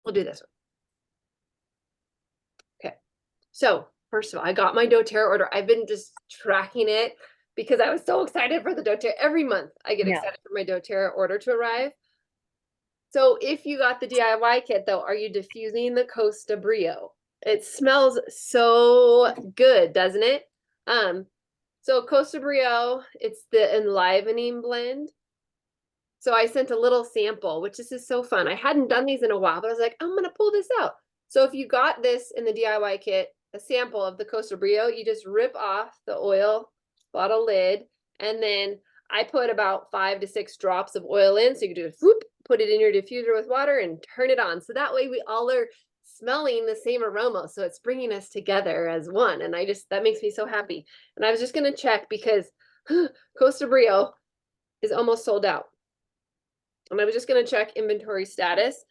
We'll do this one. Okay. So first of all, I got my doTERRA order. I've been just tracking it because I was so excited for the doTERRA. Every month I get excited for my doTERRA order to arrive. So if you got the DIY kit though, are you diffusing the Costa Brio? It smells so good, doesn't it? So Costa Brio, it's the enlivening blend. So I sent a little sample, which this is so fun. I hadn't done these in a while, but I was like, I'm gonna pull this out. So if you got this in the DIY kit, a sample of the Costa Brio, you just rip off the oil bottle lid, and then I put about 5 to 6 drops of oil in. So you can do a whoop, put it in your diffuser with water and turn it on. So that way we all are smelling the same aroma. So it's bringing us together as one. And that makes me so happy. And I was just going to check because Costa Brio is almost sold out. And I was just going to check inventory status.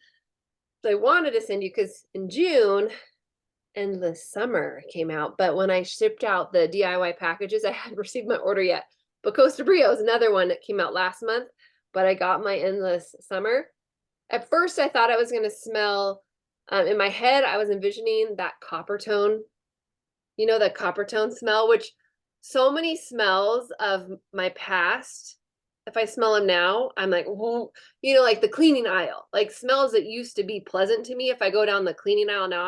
So I wanted to send you because in June, Endless Summer came out. But when I shipped out the DIY packages, I hadn't received my order yet. But Costa Brio is another one that came out last month. But I got my Endless Summer. At first, I thought I was going to smell, in my head, I was envisioning that copper tone. You know, that copper tone smell, which so many smells of my past, if I smell them now, I'm like, whoa, you know, like the cleaning aisle, like smells that used to be pleasant to me. If I go down the cleaning aisle now,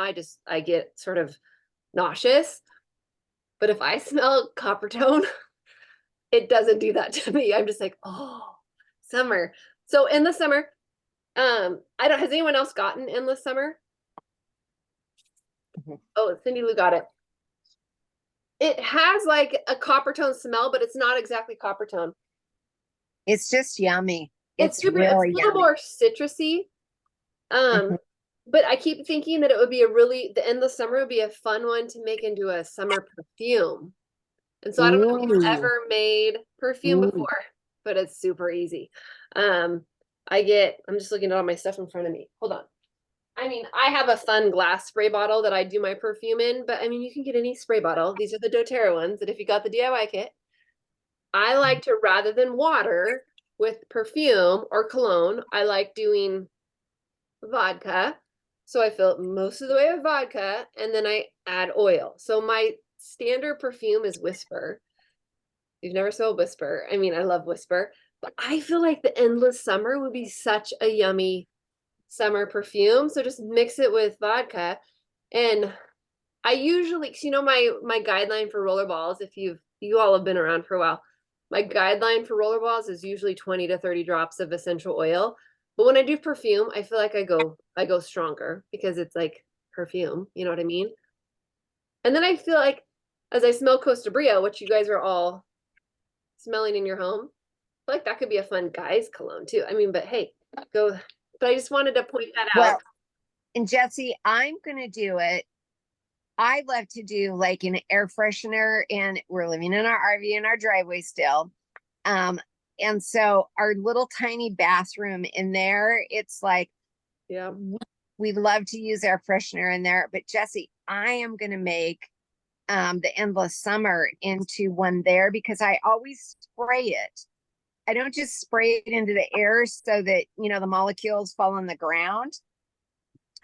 I get sort of nauseous. But if I smell copper tone, it doesn't do that to me. I'm just like, oh, summer. So in the summer, has anyone else gotten Endless Summer? Oh, Cindy Lou got it. It has like a copper tone smell, but it's not exactly copper tone. It's just yummy. It's really it's a little more citrusy. But I keep thinking that it would be the Endless Summer would be a fun one to make into a summer perfume. And so I don't know if you've ever made perfume before, but it's super easy. I'm just looking at all my stuff in front of me. Hold on. I mean, I have a fun glass spray bottle that I do my perfume in, but I mean, you can get any spray bottle. These are the doTERRA ones that if you got the DIY kit, I like to, rather than water with perfume or cologne, I like doing vodka. So I fill it most of the way with vodka, and then I add oil. So my standard perfume is Whisper. You've never smelled Whisper. I mean, I love Whisper, but I feel like the Endless Summer would be such a yummy summer perfume. So just mix it with vodka. And I usually, you know, my guideline for rollerballs, if you all have been around for a while, my guideline for rollerballs is usually 20 to 30 drops of essential oil. But when I do perfume, I feel like I go stronger because it's like perfume, you know what I mean? And then I feel like as I smell Costa Brio, which you guys are all smelling in your home, I feel like that could be a fun guy's cologne too. I mean, but hey, but I just wanted to point that out. And Jessie, I'm gonna do it. I love to do like an air freshener, and we're living in our RV in our driveway still. And so our little tiny bathroom in there, it's like, yeah, we love to use air freshener in there. But Jessie, I am going to make the Endless Summer into one there because I always spray it. I don't just spray it into the air so that, you know, the molecules fall on the ground.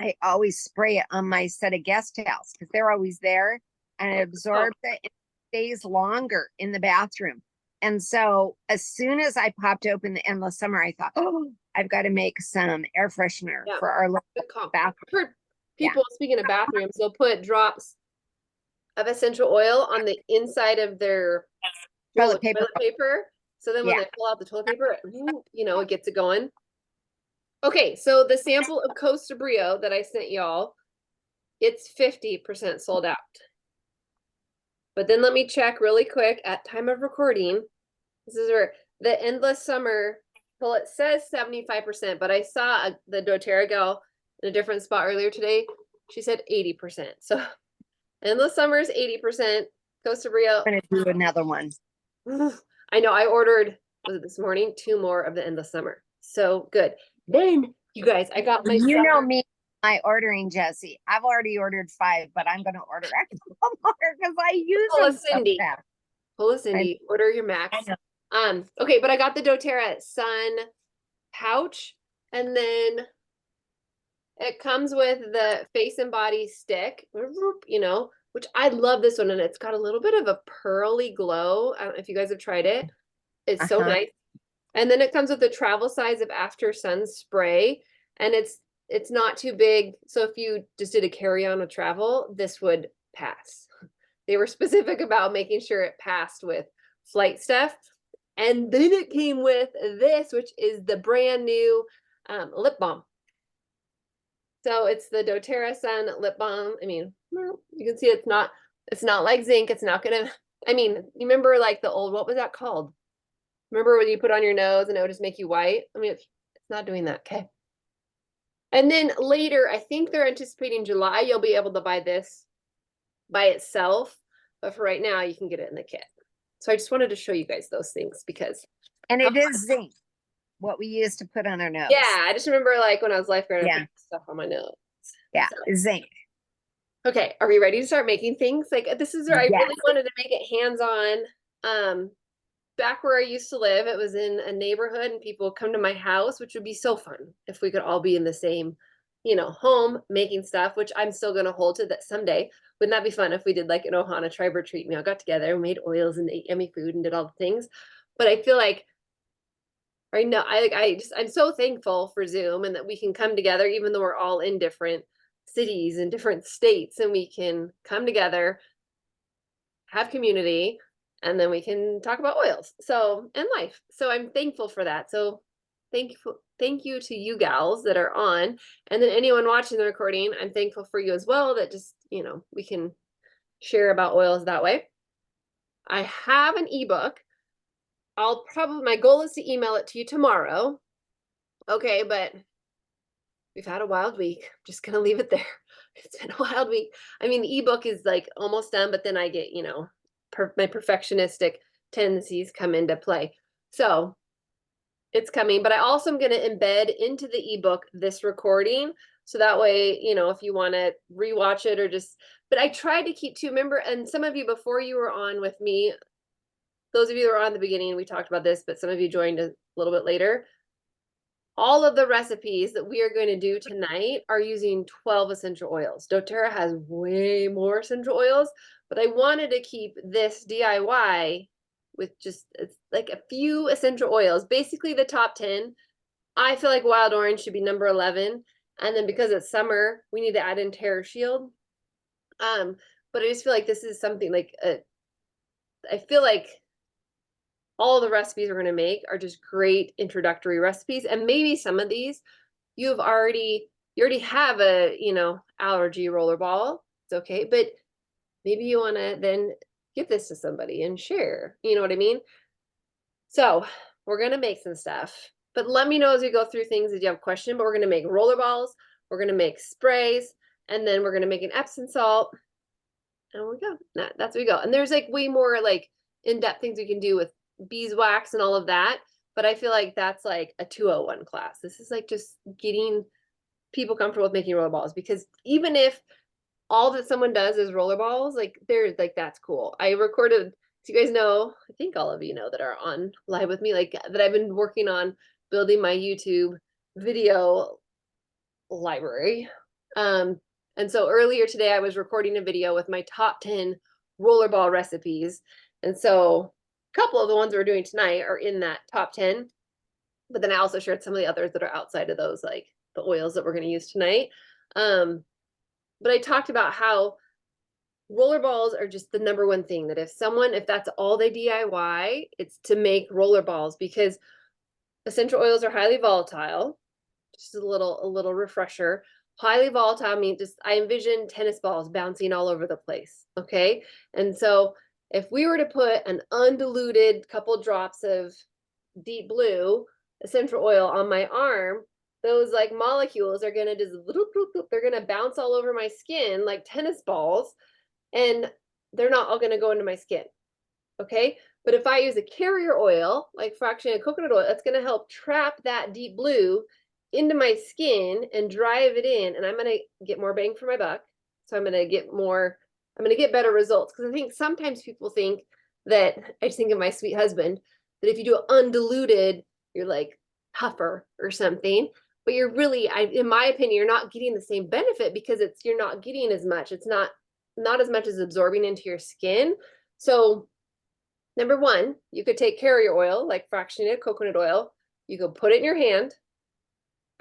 I always spray it on my set of guest towels because they're always there, and it absorbs it and stays longer in the bathroom. And so as soon as I popped open the Endless Summer, I thought, oh, I've got to make some air freshener for our bathroom. I've heard people, speaking of bathrooms, they'll put drops of essential oil on the inside of their toilet paper. So then when they pull out the toilet paper, you know, it gets it going. Okay, so the sample of Costa Brio that I sent y'all, it's 50% sold out. But then let me check really quick at time of recording. This is where the Endless Summer, well, it says 75%, but I saw the doTERRA gal in a different spot earlier today. She said 80%. So Endless Summer is 80%. Costa Brio. I'm going to do another one. I know, I ordered, was it this morning, 2 more of the Endless Summer. So good. Then, you guys, I got my You know me, my ordering, Jessie. I've already ordered 5, but I'm going to order a couple more because I use them Cindy. Pull a Cindy. Order your max. Okay, but I got the doTERRA Sun pouch, and then It comes with the face and body stick, you know, which I love this one. And it's got a little bit of a pearly glow. I don't know if you guys have tried it. It's so nice. And then it comes with the travel size of After Sun spray. And it's not too big. So if you just did a carry-on with travel, this would pass. They were specific about making sure it passed with flight stuff. And then it came with this, which is the brand new lip balm. So it's the doTERRA Sun lip balm. I mean, you can see it's not like zinc. It's not gonna, I mean, you remember like the old, what was that called? Remember when you put on your nose and it would just make you white? I mean, it's not doing that, okay? And then later, I think they're anticipating July, you'll be able to buy this by itself. But for right now, you can get it in the kit. So I just wanted to show you guys those things because. And it is zinc, what we use to put on our nose. Yeah, I just remember like when I was lifeguard, I Yeah. put stuff on my nose. Yeah, So. zinc. Okay, are we ready to start making things? Like this is where I Yes. really wanted to make it hands-on. Back where I used to live, it was in a neighborhood and people would come to my house, which would be so fun if we could all be in the same, you know, home making stuff, which I'm still going to hold to that someday. Wouldn't that be fun if we did like an Ohana tribe retreat? We all got together and made oils and ate yummy food and did all the things. But I feel like right now, I'm so thankful for Zoom and that we can come together, even though we're all in different cities and different states, and we can come together, have community, and then we can talk about oils. So, and life. So I'm thankful for that. So thank you to you gals that are on. And then anyone watching the recording, I'm thankful for you as well, that just, you know, we can share about oils that way. I have an ebook. My goal is to email it to you tomorrow. Okay, but we've had a wild week. I'm just gonna leave it there. It's been a wild week. I mean, the ebook is like almost done, but then I get, you know, my perfectionistic tendencies come into play. So it's coming, but I also am going to embed into the ebook this recording. So that way, you know, if you want to rewatch it or just, but I tried to keep two, remember, and some of you before you were on with me, those of you that were on the beginning, we talked about this, but some of you joined a little bit later. All of the recipes that we are going to do tonight are using 12 essential oils. doTERRA has way more essential oils, but I wanted to keep this DIY with just like a few essential oils, basically the top 10. I feel like wild orange should be number 11. And then because it's summer, we need to add in Terra Shield. But I just feel like this is something like, I feel like all the recipes we're going to make are just great introductory recipes. And maybe some of these you already have a, you know, allergy rollerball. It's okay. But maybe you want to then give this to somebody and share, you know what I mean? So we're going to make some stuff, but let me know as we go through things if you have a question, but we're going to make rollerballs. We're going to make sprays, and then we're going to make an Epsom salt. And we go. That's where we go. And there's like way more like in-depth things we can do with beeswax and all of that. But I feel like that's like a 201 class. This is like just getting people comfortable with making rollerballs, because even if all that someone does is rollerballs, like they're like, that's cool. I recorded, so you guys know, I think all of you know that are on live with me, like that I've been working on building my YouTube video library. And so earlier today I was recording a video with my top 10 rollerball recipes. And so a couple of the ones we're doing tonight are in that top 10. But then I also shared some of the others that are outside of those, like the oils that we're going to use tonight. But I talked about how rollerballs are just the number one thing that if that's all they DIY, it's to make rollerballs, because essential oils are highly volatile. Just a little refresher. Highly volatile, I mean, just I envision tennis balls bouncing all over the place. Okay. And so if we were to put an undiluted couple drops of deep blue essential oil on my arm, those like molecules are going to just, they're going to bounce all over my skin like tennis balls, and they're not all going to go into my skin. Okay. But if I use a carrier oil, like fractionated coconut oil, that's going to help trap that deep blue into my skin and drive it in, and I'm going to get more bang for my buck. So I'm going to get better results. Because I think sometimes people think that, I just think of my sweet husband, that if you do it undiluted, you're like tougher or something. but you're really, in my opinion, you're not getting the same benefit because you're not getting as much. It's not as much as absorbing into your skin. So number one, you could take carrier oil, like fractionated coconut oil. You could put it in your hand,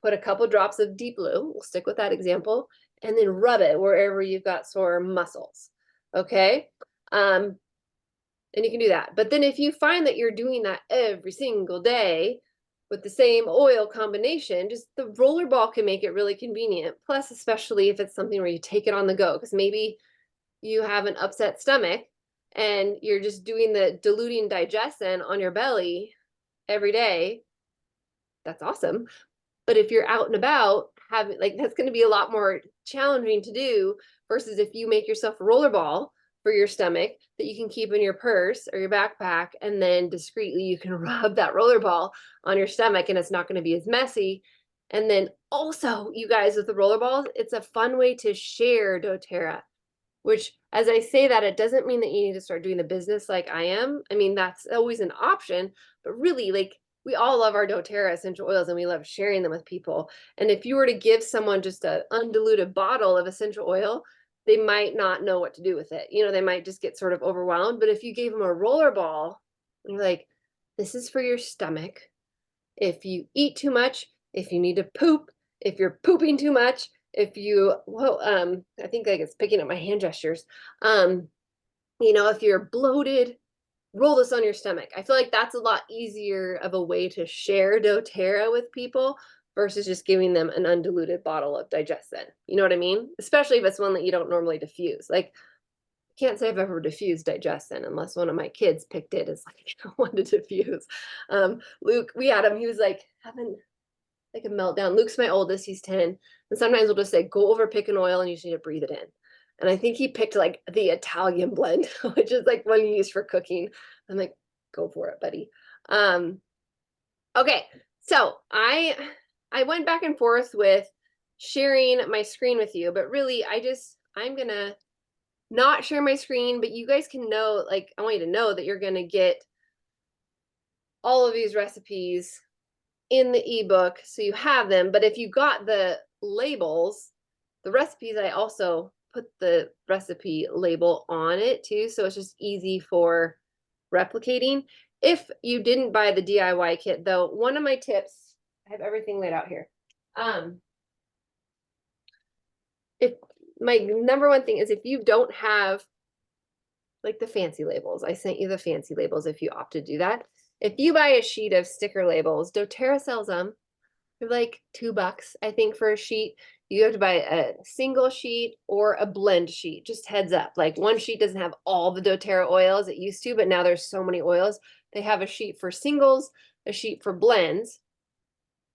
put a couple drops of deep blue, we'll stick with that example, and then rub it wherever you've got sore muscles. Okay. And you can do that. But then if you find that you're doing that every single day with the same oil combination, just the roller ball can make it really convenient. Plus, especially if it's something where you take it on the go, because maybe you have an upset stomach and you're just doing the diluting digestion on your belly every day. That's awesome. But if you're out and about, having like that's going to be a lot more challenging to do versus if you make yourself a roller ball for your stomach that you can keep in your purse or your backpack, and then discreetly you can rub that roller ball on your stomach and it's not going to be as messy. And then also, you guys, with the roller balls, it's a fun way to share doTERRA, which, as I say that, it doesn't mean that you need to start doing the business like I am. I mean, that's always an option, but really, like, we all love our doTERRA essential oils and we love sharing them with people. And if you were to give someone just an undiluted bottle of essential oil, they might not know what to do with it. You know, they might just get sort of overwhelmed. But if you gave them a roller ball, you're like, this is for your stomach. If you eat too much, if you need to poop, if you're pooping too much, if you, well, I think like it's picking up my hand gestures. You know, if you're bloated, roll this on your stomach. I feel like that's a lot easier of a way to share doTERRA with people versus just giving them an undiluted bottle of digestin. You know what I mean? Especially if it's one that you don't normally diffuse. Like, I can't say I've ever diffused digestin unless one of my kids picked it as like one to diffuse. Luke, we had him, he was like having like a meltdown. Luke's my oldest, he's 10. And sometimes we'll just say, go over, pick an oil, and you just need to breathe it in. And I think he picked like the Italian blend, which is like one you use for cooking. I'm like, go for it, buddy. Okay, so I went back and forth with sharing my screen with you, but really I'm gonna not share my screen, but you guys can know, like, I want you to know that you're gonna get all of these recipes in the ebook, so you have them. But if you got the labels, the recipes, I also put the recipe label on it too, so it's just easy for replicating. If you didn't buy the DIY kit, though, one of my tips, I have everything laid out here. If my number one thing is, if you don't have like the fancy labels, I sent you the fancy labels if you opt to do that. If you buy a sheet of sticker labels, doTERRA sells them. They're like $2, I think, for a sheet. You have to buy a single sheet or a blend sheet. Just heads up, like one sheet doesn't have all the doTERRA oils it used to, but now there's so many oils. They have a sheet for singles, a sheet for blends.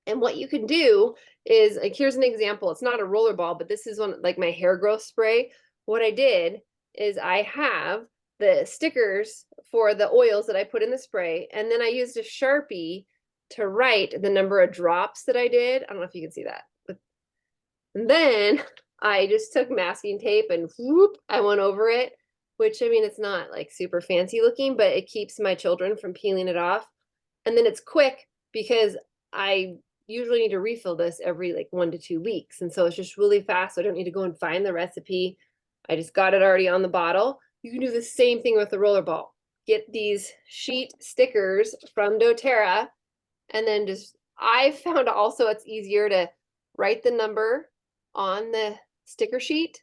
And what you can do is, like, here's an example. It's not a roller ball, but this is one, like my hair growth spray. What I did is I have the stickers for the oils that I put in the spray, and then I used a Sharpie to write the number of drops that I did. I don't know if you can see that. And then I just took masking tape and whoop, I went over it, which, I mean, it's not like super fancy looking, but it keeps my children from peeling it off. And then it's quick because I usually need to refill this every like 1 to 2 weeks. And so it's just really fast. So I don't need to go and find the recipe. I just got it already on the bottle. You can do the same thing with the roller ball. Get these sheet stickers from doTERRA, and then just, I found also it's easier to write the number on the sticker sheet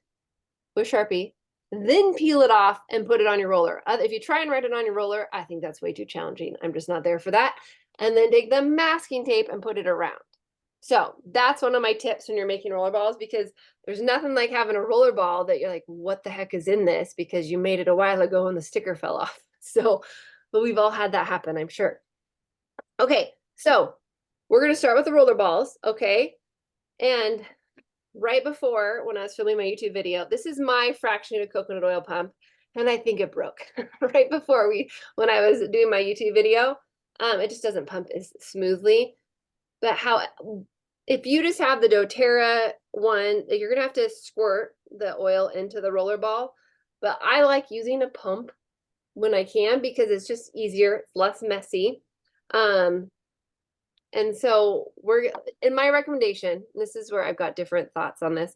with Sharpie, then peel it off and put it on your roller. If you try and write it on your roller, I think that's way too challenging. I'm just not there for that. And then take the masking tape and put it around. So that's one of my tips when you're making roller balls, because there's nothing like having a roller ball that you're like, what the heck is in this? Because you made it a while ago and the sticker fell off. So, but we've all had that happen, I'm sure. Okay, so we're going to start with the roller balls, okay? And right before, when I was filming my YouTube video, this is my fractionated coconut oil pump, and I think it broke right before when I was doing my YouTube video. It just doesn't pump as smoothly. But if you just have the doTERRA one, you're gonna have to squirt the oil into the roller ball. But I like using a pump when I can because it's just easier, it's less messy. And so in my recommendation, this is where I've got different thoughts on this,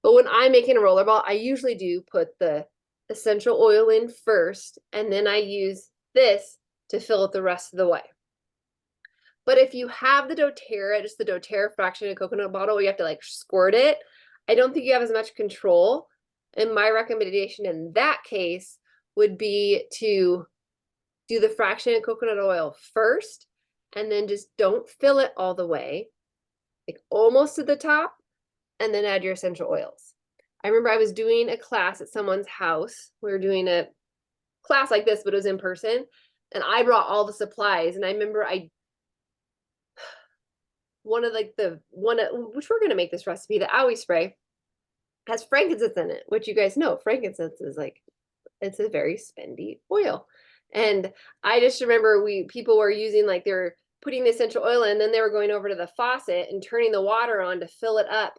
but when I'm making a rollerball, I usually do put the essential oil in first, and then I use this to fill it the rest of the way. But if you have the doTERRA, just the doTERRA fractionated coconut bottle where you have to like squirt it, I don't think you have as much control. And my recommendation in that case would be to do the fractionated coconut oil first, and then just don't fill it all the way, like almost to the top, and then add your essential oils. I remember I was doing a class at someone's house. We were doing a class like this, but it was in person. And I brought all the supplies. And I remember which we're going to make this recipe, the owie spray, has frankincense in it, which you guys know, frankincense is like, it's a very spendy oil. And I just remember people were using, like, they were putting the essential oil in, and then they were going over to the faucet and turning the water on to fill it up.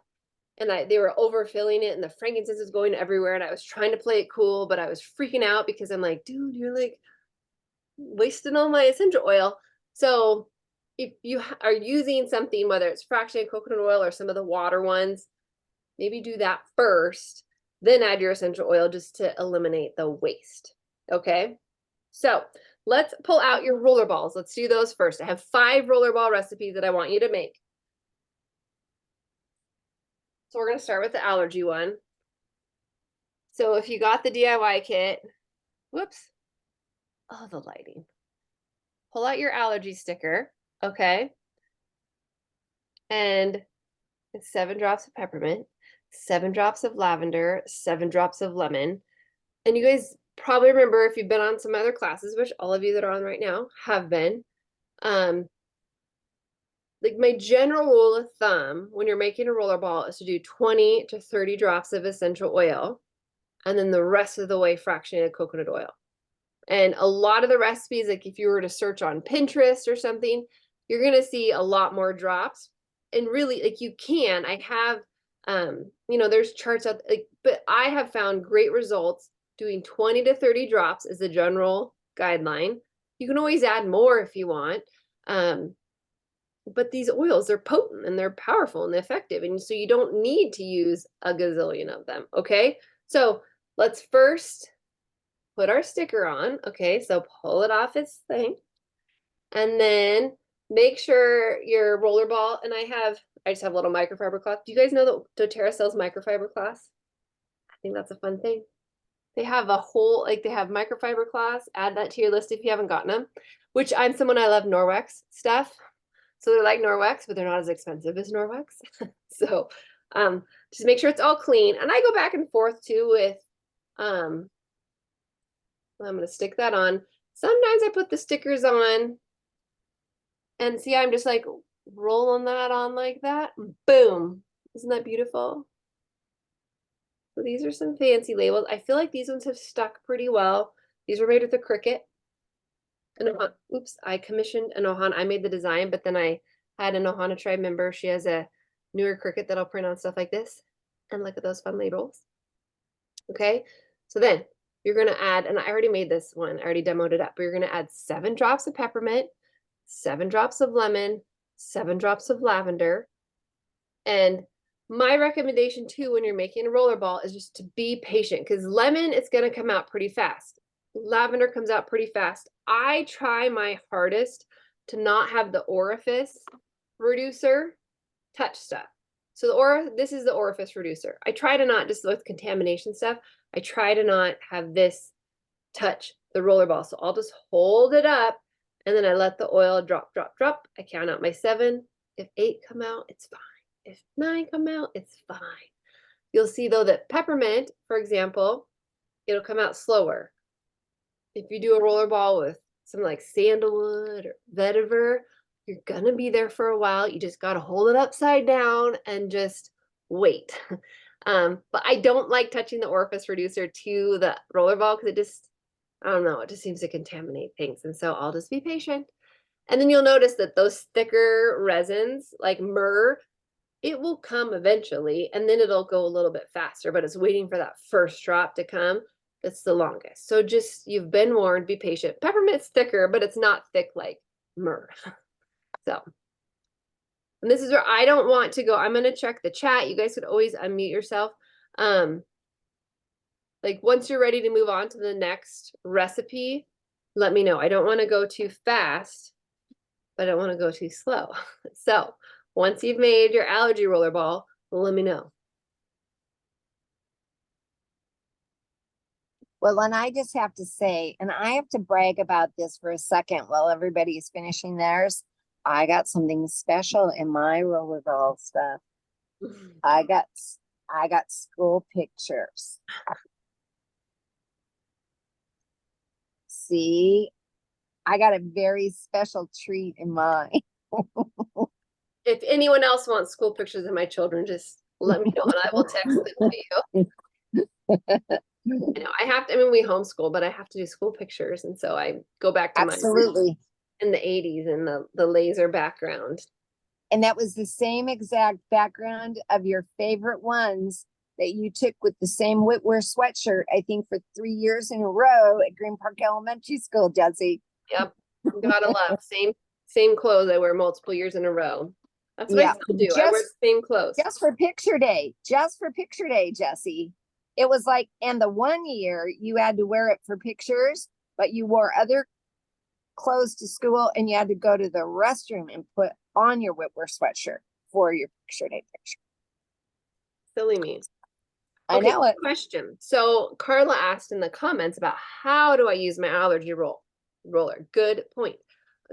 And they were overfilling it, and the frankincense was going everywhere. And I was trying to play it cool, but I was freaking out because I'm like, dude, you're like wasting all my essential oil. So if you are using something, whether it's fractionated coconut oil or some of the water ones, maybe do that first, then add your essential oil just to eliminate the waste. Okay. So let's pull out your roller balls. Let's do those first. I have 5 rollerball recipes that I want you to make. So we're going to start with the allergy one. So if you got the DIY kit, whoops. Oh, the lighting. Pull out your allergy sticker. Okay. And it's 7 drops of peppermint, 7 drops of lavender, 7 drops of lemon. And you guys probably remember, if you've been on some other classes, which all of you that are on right now have been, like, my general rule of thumb when you're making a roller ball is to do 20 to 30 drops of essential oil, and then the rest of the way fractionated coconut oil. And a lot of the recipes, like if you were to search on Pinterest or something, you're going to see a lot more drops. And really, like, you can, I have, there's charts out, like, but I have found great results doing 20 to 30 drops as a general guideline. You can always add more if you want. But these oils, they're potent and they're powerful and effective. And so you don't need to use a gazillion of them. Okay. So let's first put our sticker on. Okay. So pull it off its thing. And then make sure your roller ball, and I just have a little microfiber cloth. Do you guys know that doTERRA sells microfiber cloths? I think that's a fun thing. They have a whole, like, they have microfiber cloths. Add that to your list if you haven't gotten them, which I love Norwex stuff. So they're like Norwex, but they're not as expensive as Norwex. So just make sure it's all clean. And I go back and forth too with, I'm going to stick that on. Sometimes I put the stickers on, and see, I'm just like rolling that on like that. Boom. Isn't that beautiful? So these are some fancy labels. I feel like these ones have stuck pretty well. These were made with a Cricut. Oops, I commissioned an Ohana. I made the design, but then I had an Ohana Tribe member. She has a newer Cricut that'll print on stuff like this. And look at those fun labels. Okay, so then you're going to add, and I already made this one. I already demoed it up, but you're going to add 7 drops of peppermint, 7 drops of lemon, 7 drops of lavender. And my recommendation too, when you're making a roller ball, is just to be patient, because lemon, it's going to come out pretty fast. Lavender comes out pretty fast. I try my hardest to not have the orifice reducer touch stuff. So this is the orifice reducer. I try to not, just with contamination stuff, I try to not have this touch the roller ball. So I'll just hold it up, and then I let the oil drop, drop, drop. I count out my 7. If 8 come out, it's fine. If 9 come out, it's fine. You'll see though that peppermint, for example, it'll come out slower. If you do a roller ball with some like sandalwood or vetiver, you're gonna be there for a while. You just gotta hold it upside down and just wait. But I don't like touching the orifice reducer to the roller ball because it just, I don't know, it just seems to contaminate things. And so I'll just be patient. And then you'll notice that those thicker resins like myrrh, it will come eventually, and then it'll go a little bit faster, but it's waiting for that first drop to come. That's the longest. So just, you've been warned, be patient. Peppermint's thicker, but it's not thick like myrrh. So And this is where I don't want to go. I'm going to check the chat. You guys could always unmute yourself. Like once you're ready to move on to the next recipe, let me know. I don't want to go too fast, but I don't want to go too slow. So once you've made your allergy roller ball, let me know. Well, and I just have to say, and I have to brag about this for a second while everybody's finishing theirs. I got something special in my roller ball stuff. I got school pictures. See, I got a very special treat in mine. If anyone else wants school pictures of my children, just let me know and I will text them to you. You know, I have to, I mean, we homeschool, but I have to do school pictures. And so I go back to my Absolutely. in the 80s and the laser background. And that was the same exact background of your favorite ones that you took with the same Whitwear sweatshirt, I think, for 3 years in a row at Green Park Elementary School, Jesse. Yep. Gotta love. Same clothes I wear multiple years in a row. That's what I still do. I wear the same clothes. Just for picture day, Jesse. It was like, and the one year you had to wear it for pictures, but you wore other clothes to school and you had to go to the restroom and put on your Whitwear sweatshirt for your picture day picture. Silly me. I know it. Question. So Carla asked in the comments about how do I use my allergy roller? Good point.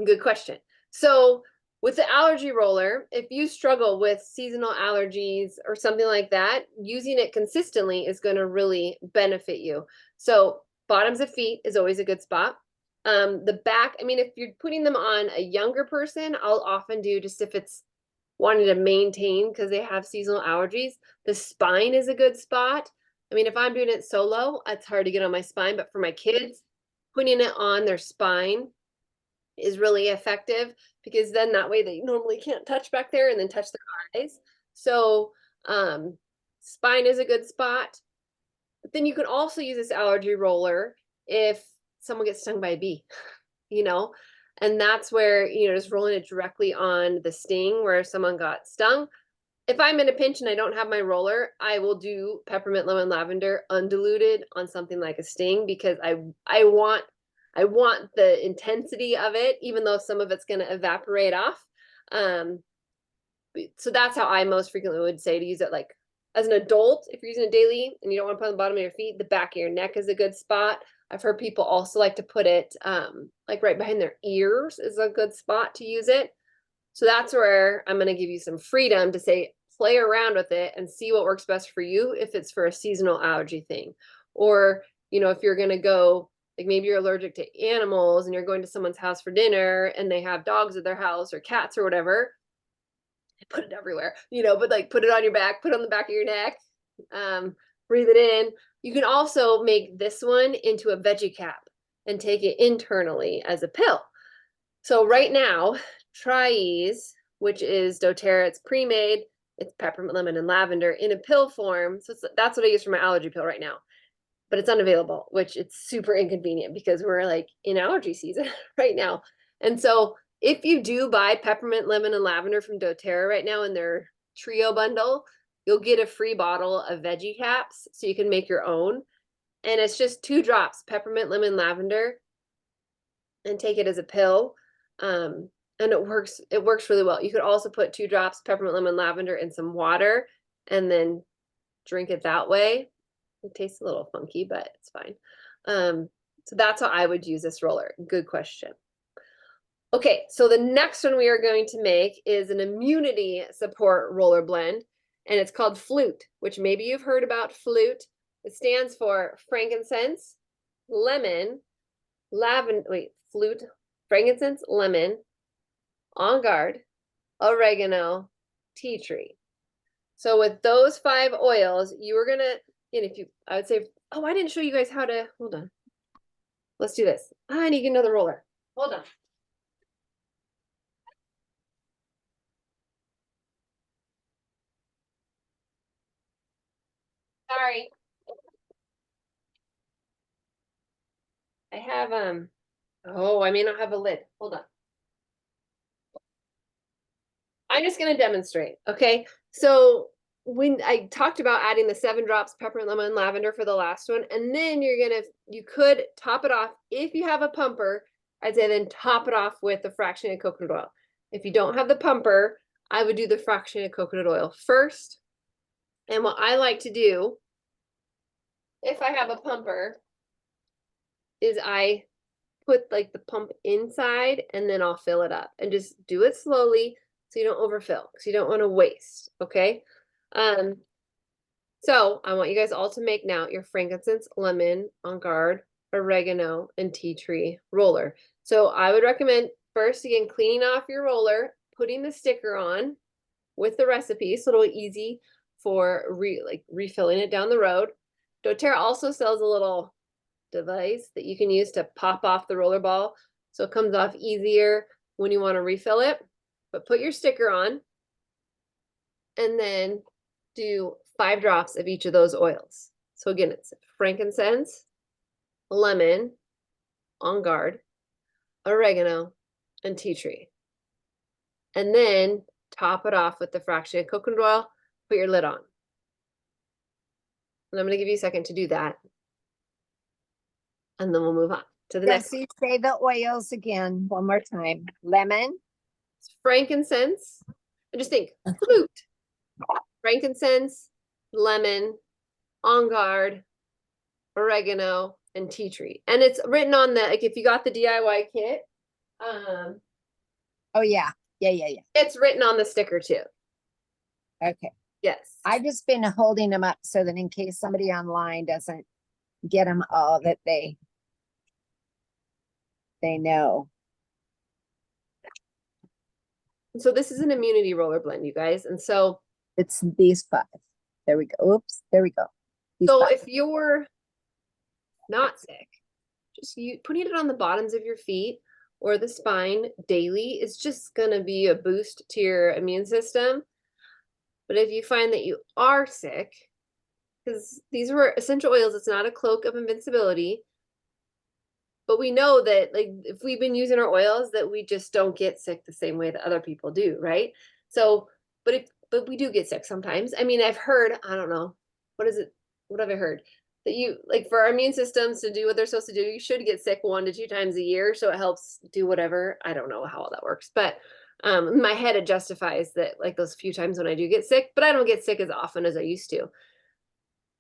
Good question. So with the allergy roller, if you struggle with seasonal allergies or something like that, using it consistently is going to really benefit you. So bottoms of feet is always a good spot. The back, I mean, if you're putting them on a younger person, I'll often do just if it's wanting to maintain because they have seasonal allergies. The spine is a good spot. I mean, if I'm doing it solo, it's hard to get on my spine, but for my kids, putting it on their spine is really effective because then that way they normally can't touch back there and then touch their eyes. So spine is a good spot. But then you can also use this allergy roller if someone gets stung by a bee, you know, and that's where, you know, just rolling it directly on the sting where someone got stung. If I'm in a pinch and I don't have my roller, I will do peppermint, lemon, lavender undiluted on something like a sting because I want the intensity of it, even though some of it's going to evaporate off. So that's how I most frequently would say to use it. Like as an adult, if you're using it daily and you don't want to put it on the bottom of your feet, the back of your neck is a good spot. I've heard people also like to put it like right behind their ears is a good spot to use it. So that's where I'm going to give you some freedom to say, play around with it and see what works best for you if it's for a seasonal allergy thing. Or, you know, if you're going to go, like maybe you're allergic to animals and you're going to someone's house for dinner and they have dogs at their house or cats or whatever, put it everywhere, you know, but like put it on your back, put it on the back of your neck, breathe it in. You can also make this one into a veggie cap and take it internally as a pill. So right now, Tries, which is doTERRA, it's pre-made, it's peppermint, lemon, and lavender in a pill form. So that's what I use for my allergy pill right now. But it's unavailable, which it's super inconvenient because we're like in allergy season right now. And so if you do buy peppermint, lemon, and lavender from doTERRA right now in their trio bundle, you'll get a free bottle of veggie caps so you can make your own. And it's just 2 drops, peppermint, lemon, lavender, and take it as a pill. And it works really well. You could also put 2 drops peppermint, lemon, lavender in some water and then drink it that way. It tastes a little funky, but it's fine. So that's how I would use this roller. Good question. Okay, so the next one we are going to make is an immunity support roller blend, and it's called Flute, which maybe you've heard about Flute. It stands for frankincense, lemon, Flute, frankincense, lemon, on guard, oregano, tea tree. So with those 5 oils, you are gonna, and I would say, oh, I didn't show you guys how to, hold on. Let's do this. I need another roller. Hold on. Sorry. I have, oh, I may not have a lid. Hold on. I'm just going to demonstrate. Okay. So when I talked about adding the 7 drops peppermint, lemon, lavender for the last one, and then you could top it off if you have a pumper. I'd say then top it off with the fractionated coconut oil. If you don't have the pumper, I would do the fractionated coconut oil first. And what I like to do, if I have a pumper, is I put like the pump inside and then I'll fill it up and just do it slowly so you don't overfill because you don't want to waste. Okay. So I want you guys all to make now your frankincense, lemon, on guard, oregano, and tea tree roller. So I would recommend first, again, cleaning off your roller, putting the sticker on with the recipe so it'll be easy for refilling it down the road. doTERRA also sells a little device that you can use to pop off the roller ball so it comes off easier when you want to refill it. But put your sticker on and then do 5 drops of each of those oils. So again, it's frankincense, lemon, on guard, oregano, and tea tree. And then top it off with the fractionated coconut oil, put your lid on. And I'm going to give you a second to do that. And then we'll move on to the next. Jesse, say the oils again one more time. Lemon, frankincense, and just think flute. Frankincense, lemon, on guard, oregano, and tea tree. And it's written on the, like if you got the DIY kit, oh yeah. It's written on the sticker too. Okay. Yes. I've just been holding them up so that in case somebody online doesn't get them all, that they know. So this is an immunity roller blend, you guys. And so it's these 5. There we go. Oops, there we go. These so 5. if you're not sick, just putting it on the bottoms of your feet or the spine daily is just going to be a boost to your immune system. But if you find that you are sick, because these were essential oils, it's not a cloak of invincibility. But we know that like if we've been using our oils that we just don't get sick the same way that other people do, right? So, but we do get sick sometimes. I mean, I've heard, I don't know, what have I heard? That you like for our immune systems to do what they're supposed to do, you should get sick 1 to 2 times a year. So it helps do whatever. I don't know how all that works, but in my head it justifies that like those few times when I do get sick, but I don't get sick as often as I used to.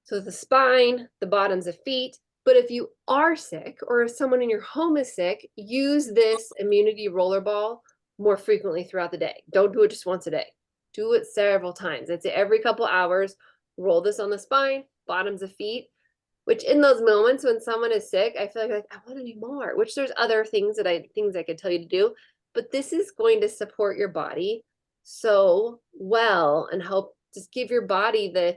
So the spine, the bottoms of feet. But if you are sick or if someone in your home is sick, use this immunity roller ball more frequently throughout the day. Don't do it just once a day. Do it several times. I'd say every couple hours, roll this on the spine, bottoms of feet, which in those moments when someone is sick, I feel like I want to do more, which there's other things I could tell you to do, but this is going to support your body so well and help just give your body the,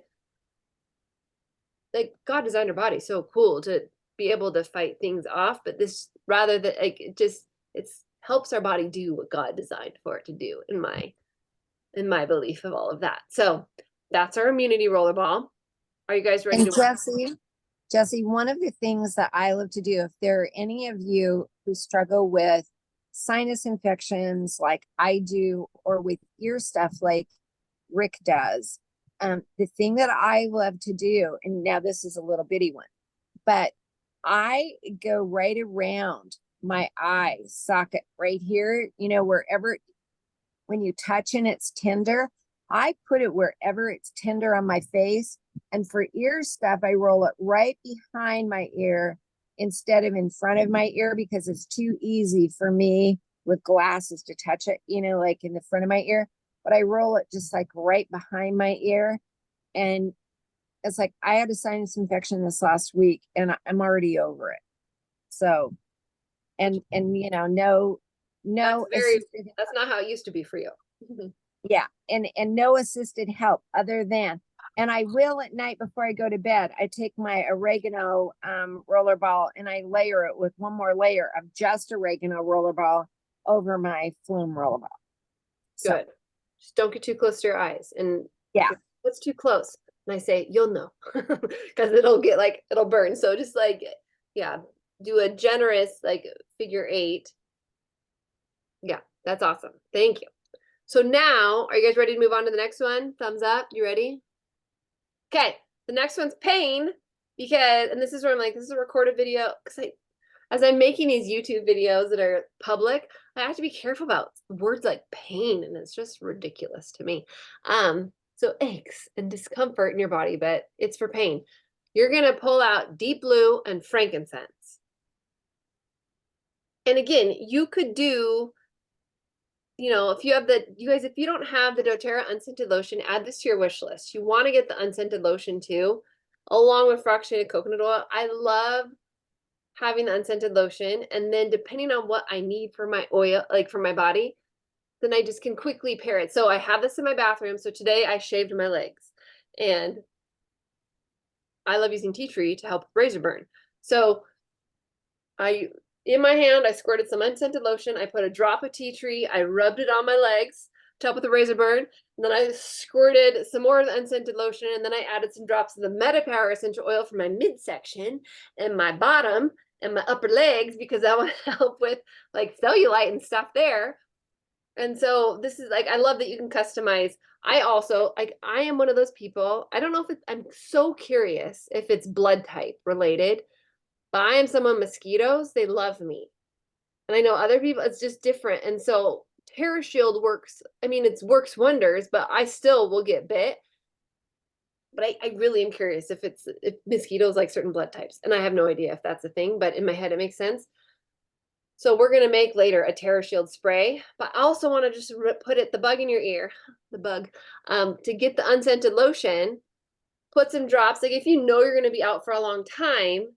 like God designed your body so cool to be able to fight things off, but this rather than like it helps our body do what God designed for it to do in my belief of all of that. So that's our immunity roller ball. Are you guys ready to Jesse, one of the things that I love to do, if there are any of you who struggle with sinus infections like I do, or with ear stuff like Rick does, the thing that I love to do, and now this is a little bitty one, but I go right around my eye socket right here, wherever, when you touch and it's tender, I put it wherever it's tender on my face. And for ear stuff, I roll it right behind my ear instead of in front of my ear because it's too easy for me with glasses to touch it, like in the front of my ear. But I roll it just like right behind my ear. And it's like I had a sinus infection this last week and I'm already over it. So, and no, that's not how it used to be for you. Yeah. And no assisted help other than, and I will at night before I go to bed, I take my oregano roller ball and I layer it with one more layer of just oregano roller ball over my flume roller ball. Good. Just don't get too close to your eyes. And yeah, what's too close? And I say, you'll know, because it'll burn. So just do a generous figure 8. Yeah, that's awesome. Thank you. So now, are you guys ready to move on to the next one? Thumbs up. You ready? Okay. The next one's pain because, and this is where I'm like, this is a recorded video because as I'm making these YouTube videos that are public, I have to be careful about words like pain, and it's just ridiculous to me. So aches and discomfort in your body, but it's for pain. You're gonna pull out deep blue and frankincense. And again, you could do, if you have if you don't have the doTERRA unscented lotion, add this to your wish list. You want to get the unscented lotion too, along with fractionated coconut oil. I love having the unscented lotion, and then depending on what I need for my oil, like for my body, then I just can quickly pair it. So I have this in my bathroom. So today I shaved my legs, and I love using tea tree to help razor burn. So in my hand, I squirted some unscented lotion. I put a drop of tea tree. I rubbed it on my legs to help with the razor burn. And then I squirted some more of the unscented lotion. And then I added some drops of the MetaPower essential oil for my midsection and my bottom and my upper legs, because I want to help with like cellulite and stuff there. And so this is like, I love that you can customize. I also, like, I am one of those people, I don't know if I'm so curious if it's blood type related, but I am someone, mosquitoes, they love me. And I know other people, it's just different. And so TerraShield works, I mean, it works wonders, but I still will get bit. But I really am curious if mosquitoes like certain blood types. And I have no idea if that's a thing, but in my head, it makes sense. So we're going to make later a TerraShield spray, but I also want to just put the bug in your ear, the bug, to get the unscented lotion, put some drops. Like if you know you're going to be out for a long time,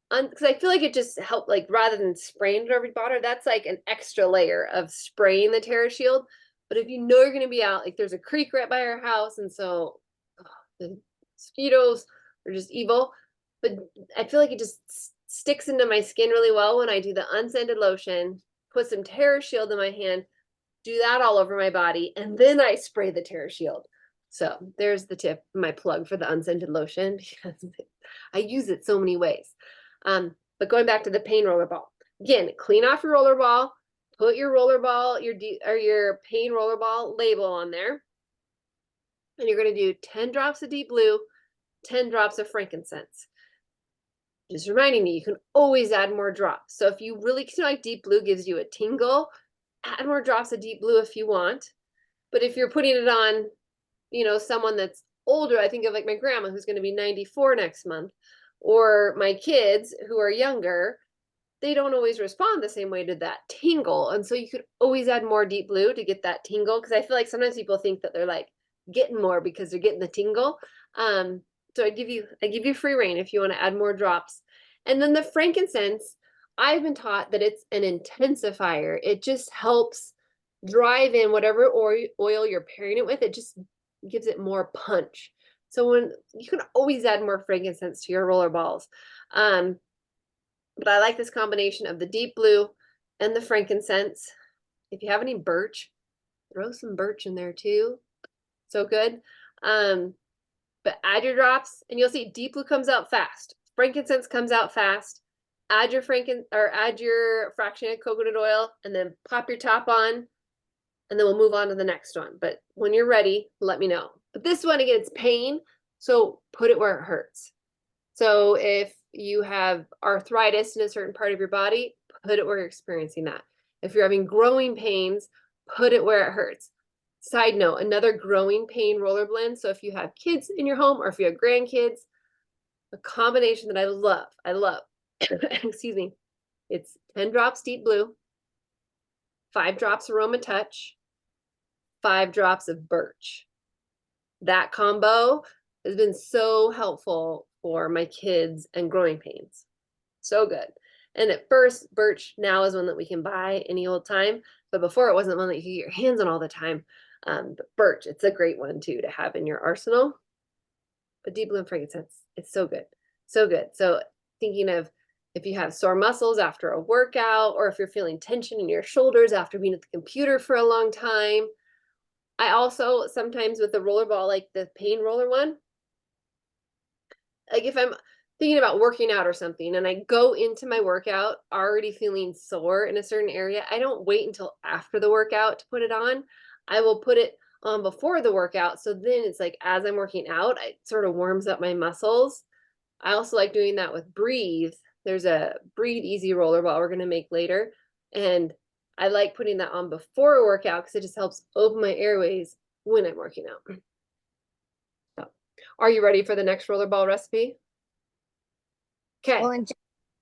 because I feel like it just helped, like rather than spraying it over your body, that's like an extra layer of spraying the TerraShield. But if you know you're going to be out, like there's a creek right by your house, and so the mosquitoes are just evil, but I feel like it just sticks into my skin really well when I do the unscented lotion, put some TerraShield in my hand, do that all over my body, and then I spray the TerraShield. So there's the tip, my plug for the unscented lotion, because I use it so many ways. But going back to the pain roller ball, again, clean off your roller ball, put your roller ball, your pain roller ball label on there, and you're going to do 10 drops of deep blue, 10 drops of frankincense. Just reminding you, you can always add more drops. So if you really feel like deep blue gives you a tingle, add more drops of deep blue if you want. But if you're putting it on, someone that's older, I think of like my grandma who's going to be 94 next month, or my kids who are younger, they don't always respond the same way to that tingle. And so you could always add more deep blue to get that tingle, because I feel like sometimes people think that they're like getting more because they're getting the tingle. So I give you free reign if you want to add more drops. And then the frankincense, I've been taught that it's an intensifier. It just helps drive in whatever oil you're pairing it with. It just gives it more punch. So when you can always add more frankincense to your roller balls. But I like this combination of the deep blue and the frankincense. If you have any birch, throw some birch in there too. So good. But add your drops, and you'll see deep blue comes out fast. Frankincense comes out fast. Add your fractionated coconut oil, and then pop your top on, and then we'll move on to the next one. But when you're ready, let me know. But this one, again, it's pain, so put it where it hurts. So if you have arthritis in a certain part of your body, put it where you're experiencing that. If you're having growing pains, put it where it hurts. Side note, another growing pain roller blend. So if you have kids in your home or if you have grandkids, a combination that I love, excuse me, it's 10 drops deep blue, 5 drops aroma touch, 5 drops of birch. That combo has been so helpful for my kids and growing pains. So good. And at first, birch now is one that we can buy any old time, but before it wasn't one that you could get your hands on all the time. But birch, it's a great one too to have in your arsenal. But deep blue and frankincense, it's so good. So good. So thinking of if you have sore muscles after a workout, or if you're feeling tension in your shoulders after being at the computer for a long time. I also sometimes with the roller ball, like the pain roller one, like if I'm thinking about working out or something and I go into my workout already feeling sore in a certain area, I don't wait until after the workout to put it on. I will put it on before the workout. So then it's like, as I'm working out, it sort of warms up my muscles. I also like doing that with Breathe. There's a Breathe Easy roller ball we're going to make later. And I like putting that on before a workout because it just helps open my airways when I'm working out. So, are you ready for the next rollerball recipe? Okay. Well, and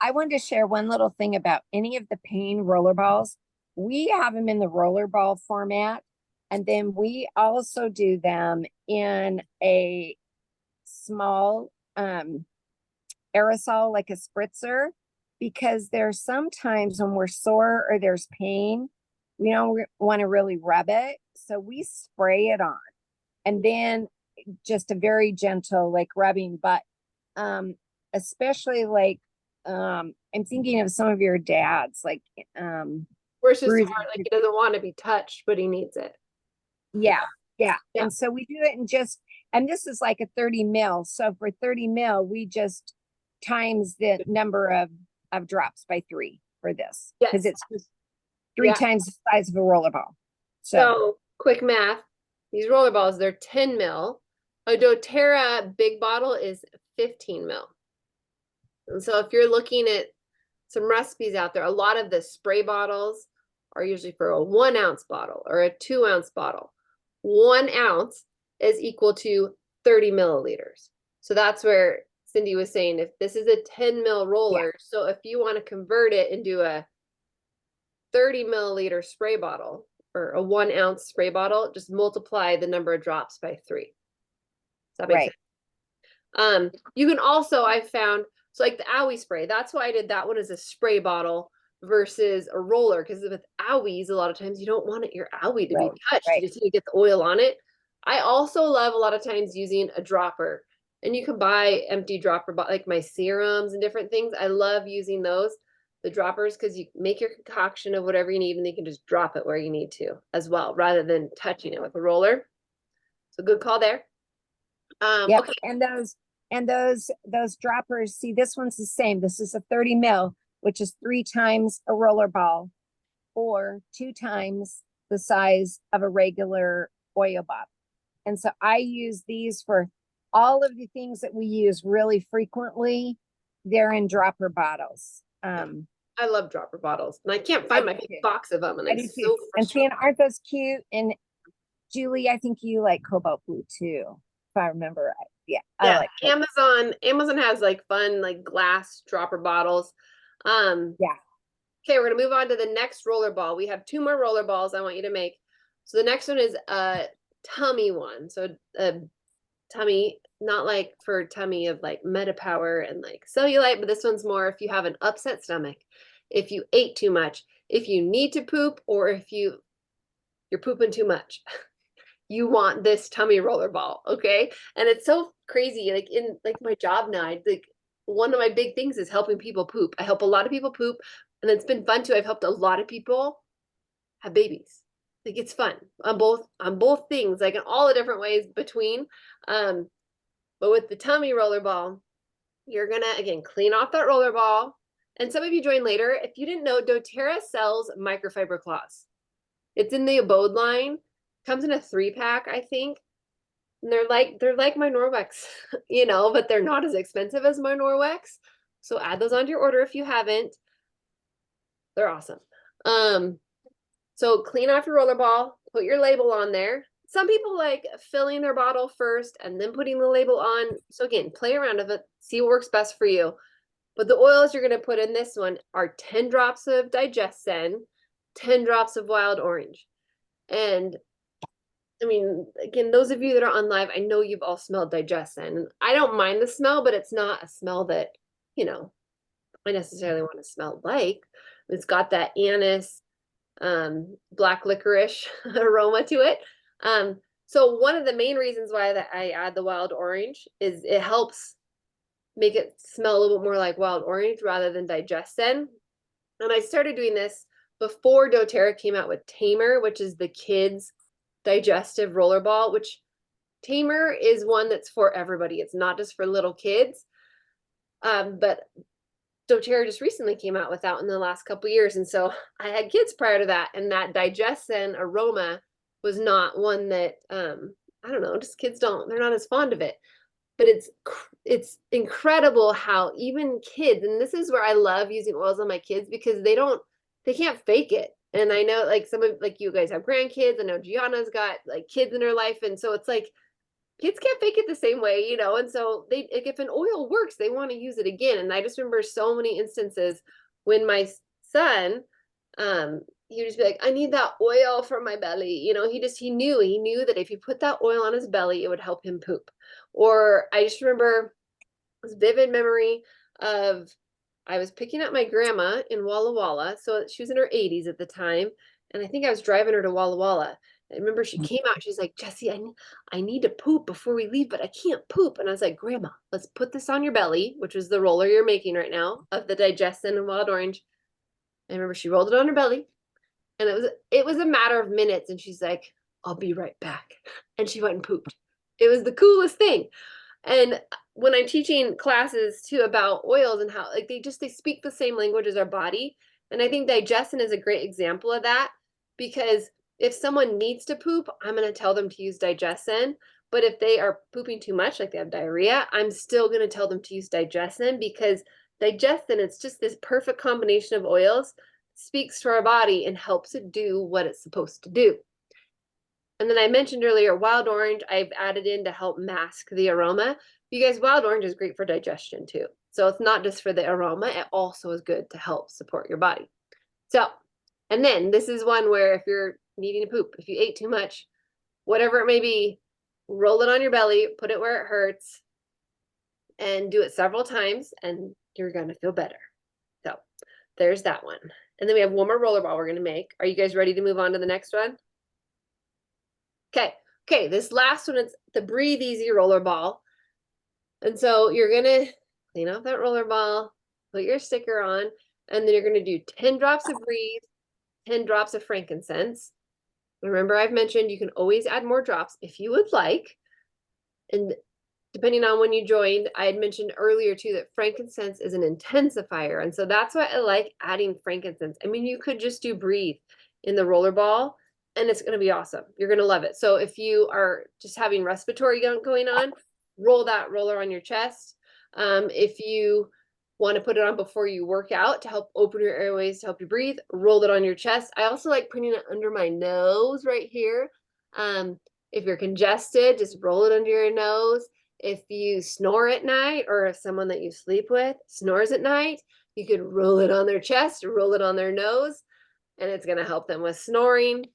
I wanted to share one little thing about any of the Pain rollerballs. We have them in the rollerball format, and then we also do them in a small aerosol, like a spritzer, because there's sometimes when we're sore or there's pain, we don't want to really rub it. So we spray it on, and then just a very gentle, like rubbing, but especially like I'm thinking of some of your dads, like Where it's just bruising. hard, like he doesn't want to be touched, but he needs it. Yeah, yeah. Yeah. And so we do it in just, and this is like a 30 mil. So for 30 mil, we just times the number of drops by 3 for this. Because Yes. it's just 3 Yeah. times the size of a roller ball. So quick math, these roller balls, they're 10 mil. A doTERRA big bottle is 15 mil. And so if you're looking at some recipes out there, a lot of the spray bottles are usually for a 1 ounce bottle or a 2 ounce bottle. 1 ounce is equal to 30 milliliters. So that's where Cindy was saying, if this is a 10 mil roller, so if you want to convert it into a 30 milliliter spray bottle or a 1 ounce spray bottle, just multiply the number of drops by 3. Does that make sense? You can also, I've found, so like the owie spray, that's why I did that one as a spray bottle versus a roller, because with owies, a lot of times you don't want your owie to be touched. You just need to get the oil on it. I also love a lot of times using a dropper, and you can buy empty dropper, like my serums and different things. I love using those, the droppers, because you make your concoction of whatever you need, and you can just drop it where you need to as well, rather than touching it with a roller. So good call there. Yeah, okay. And those droppers, see, this one's the same. This is a 30 mil, which is 3 times a roller ball or 2 times the size of a regular oil bottle. And so I use these for all of the things that we use really frequently. They're in dropper bottles. I love dropper bottles, and I can't find my big box of them, and I'm so and seeing, aren't those cute? And Julie, I think you like cobalt blue too, if I remember right. Yeah, I like Amazon has like fun like glass dropper bottles. Yeah. Okay, we're gonna move on to the next roller ball. We have 2 more roller balls I want you to make. So the next one is a tummy one. So a tummy, not like for tummy of like MetaPower and like cellulite, but this one's more if you have an upset stomach, if you ate too much, if you need to poop, or if you're pooping too much. You want this tummy roller ball, okay? And it's so crazy, like in like my job now, like one of my big things is helping people poop. I help a lot of people poop, and it's been fun too. I've helped a lot of people have babies. Like it's fun on both things, like in all the different ways between. But with the tummy roller ball, you're gonna again clean off that roller ball. And some of you join later. If you didn't know, doTERRA sells microfiber cloths. It's in the Abode line. Comes in a 3-pack, I think. And they're like my Norwex, you know, but they're not as expensive as my Norwex. So add those onto your order if you haven't. They're awesome. So clean off your roller ball, put your label on there. Some people like filling their bottle first and then putting the label on. So again, play around with it, see what works best for you. But the oils you're going to put in this one are 10 drops of Digestin, 10 drops of wild orange. And I mean, again, those of you that are on live, I know you've all smelled Digestin. I don't mind the smell, but it's not a smell that, you know, I necessarily want to smell like. It's got that anise, black licorice aroma to it. So one of the main reasons why that I add the wild orange is it helps make it smell a little bit more like wild orange rather than Digestin. And I started doing this before doTERRA came out with Tamer, which is the kids' digestive rollerball, which Tamer is one that's for everybody. It's not just for little kids. But doTERRA just recently came out with that in the last couple years. And so I had kids prior to that, and that Digestin aroma was not one that, I don't know, just kids they're not as fond of it. But it's incredible how even kids, and this is where I love using oils on my kids because they can't fake it. And I know like some of like you guys have grandkids. I know Gianna's got like kids in her life. And so it's like kids can't fake it the same way, you know. And so if an oil works, they want to use it again. And I just remember so many instances when my son, he would just be like, I need that oil for my belly. You know, he knew that if you put that oil on his belly, it would help him poop. Or I just remember this vivid memory of I was picking up my grandma in Walla Walla. So she was in her 80s at the time. And I think I was driving her to Walla Walla. I remember she came out, she's like, Jessie, I need to poop before we leave, but I can't poop. And I was like, Grandma, let's put this on your belly, which is the roller you're making right now of the digestin and wild orange. I remember she rolled it on her belly. And it was a matter of minutes. And she's like, I'll be right back. And she went and pooped. It was the coolest thing. And when I'm teaching classes too about oils and how like they speak the same language as our body. And I think digestion is a great example of that because if someone needs to poop, I'm going to tell them to use digestin. But if they are pooping too much, like they have diarrhea, I'm still going to tell them to use digestin because digestin, it's just this perfect combination of oils, speaks to our body and helps it do what it's supposed to do. And then I mentioned earlier, wild orange, I've added in to help mask the aroma. You guys, wild orange is great for digestion too. So it's not just for the aroma, it also is good to help support your body. So, and then this is one where if you're needing to poop, if you ate too much, whatever it may be, roll it on your belly, put it where it hurts, and do it several times, and you're going to feel better. So there's that one. And then we have one more roller ball we're going to make. Are you guys ready to move on to the next one? Okay, this last one is the Breathe Easy roller ball. And so you're going to clean off that roller ball, put your sticker on, and then you're going to do 10 drops of Breathe, 10 drops of frankincense. Remember, I've mentioned you can always add more drops if you would like. And depending on when you joined, I had mentioned earlier too that frankincense is an intensifier. And so that's why I like adding frankincense. I mean, you could just do Breathe in the roller ball and it's going to be awesome. You're going to love it. So if you are just having respiratory going on, roll that roller on your chest. If you want to put it on before you work out to help open your airways, to help you breathe, roll it on your chest. I also like putting it under my nose right here. If you're congested, just roll it under your nose. If you snore at night, or if someone that you sleep with snores at night, you could roll it on their chest, roll it on their nose, and it's going to help them with snoring.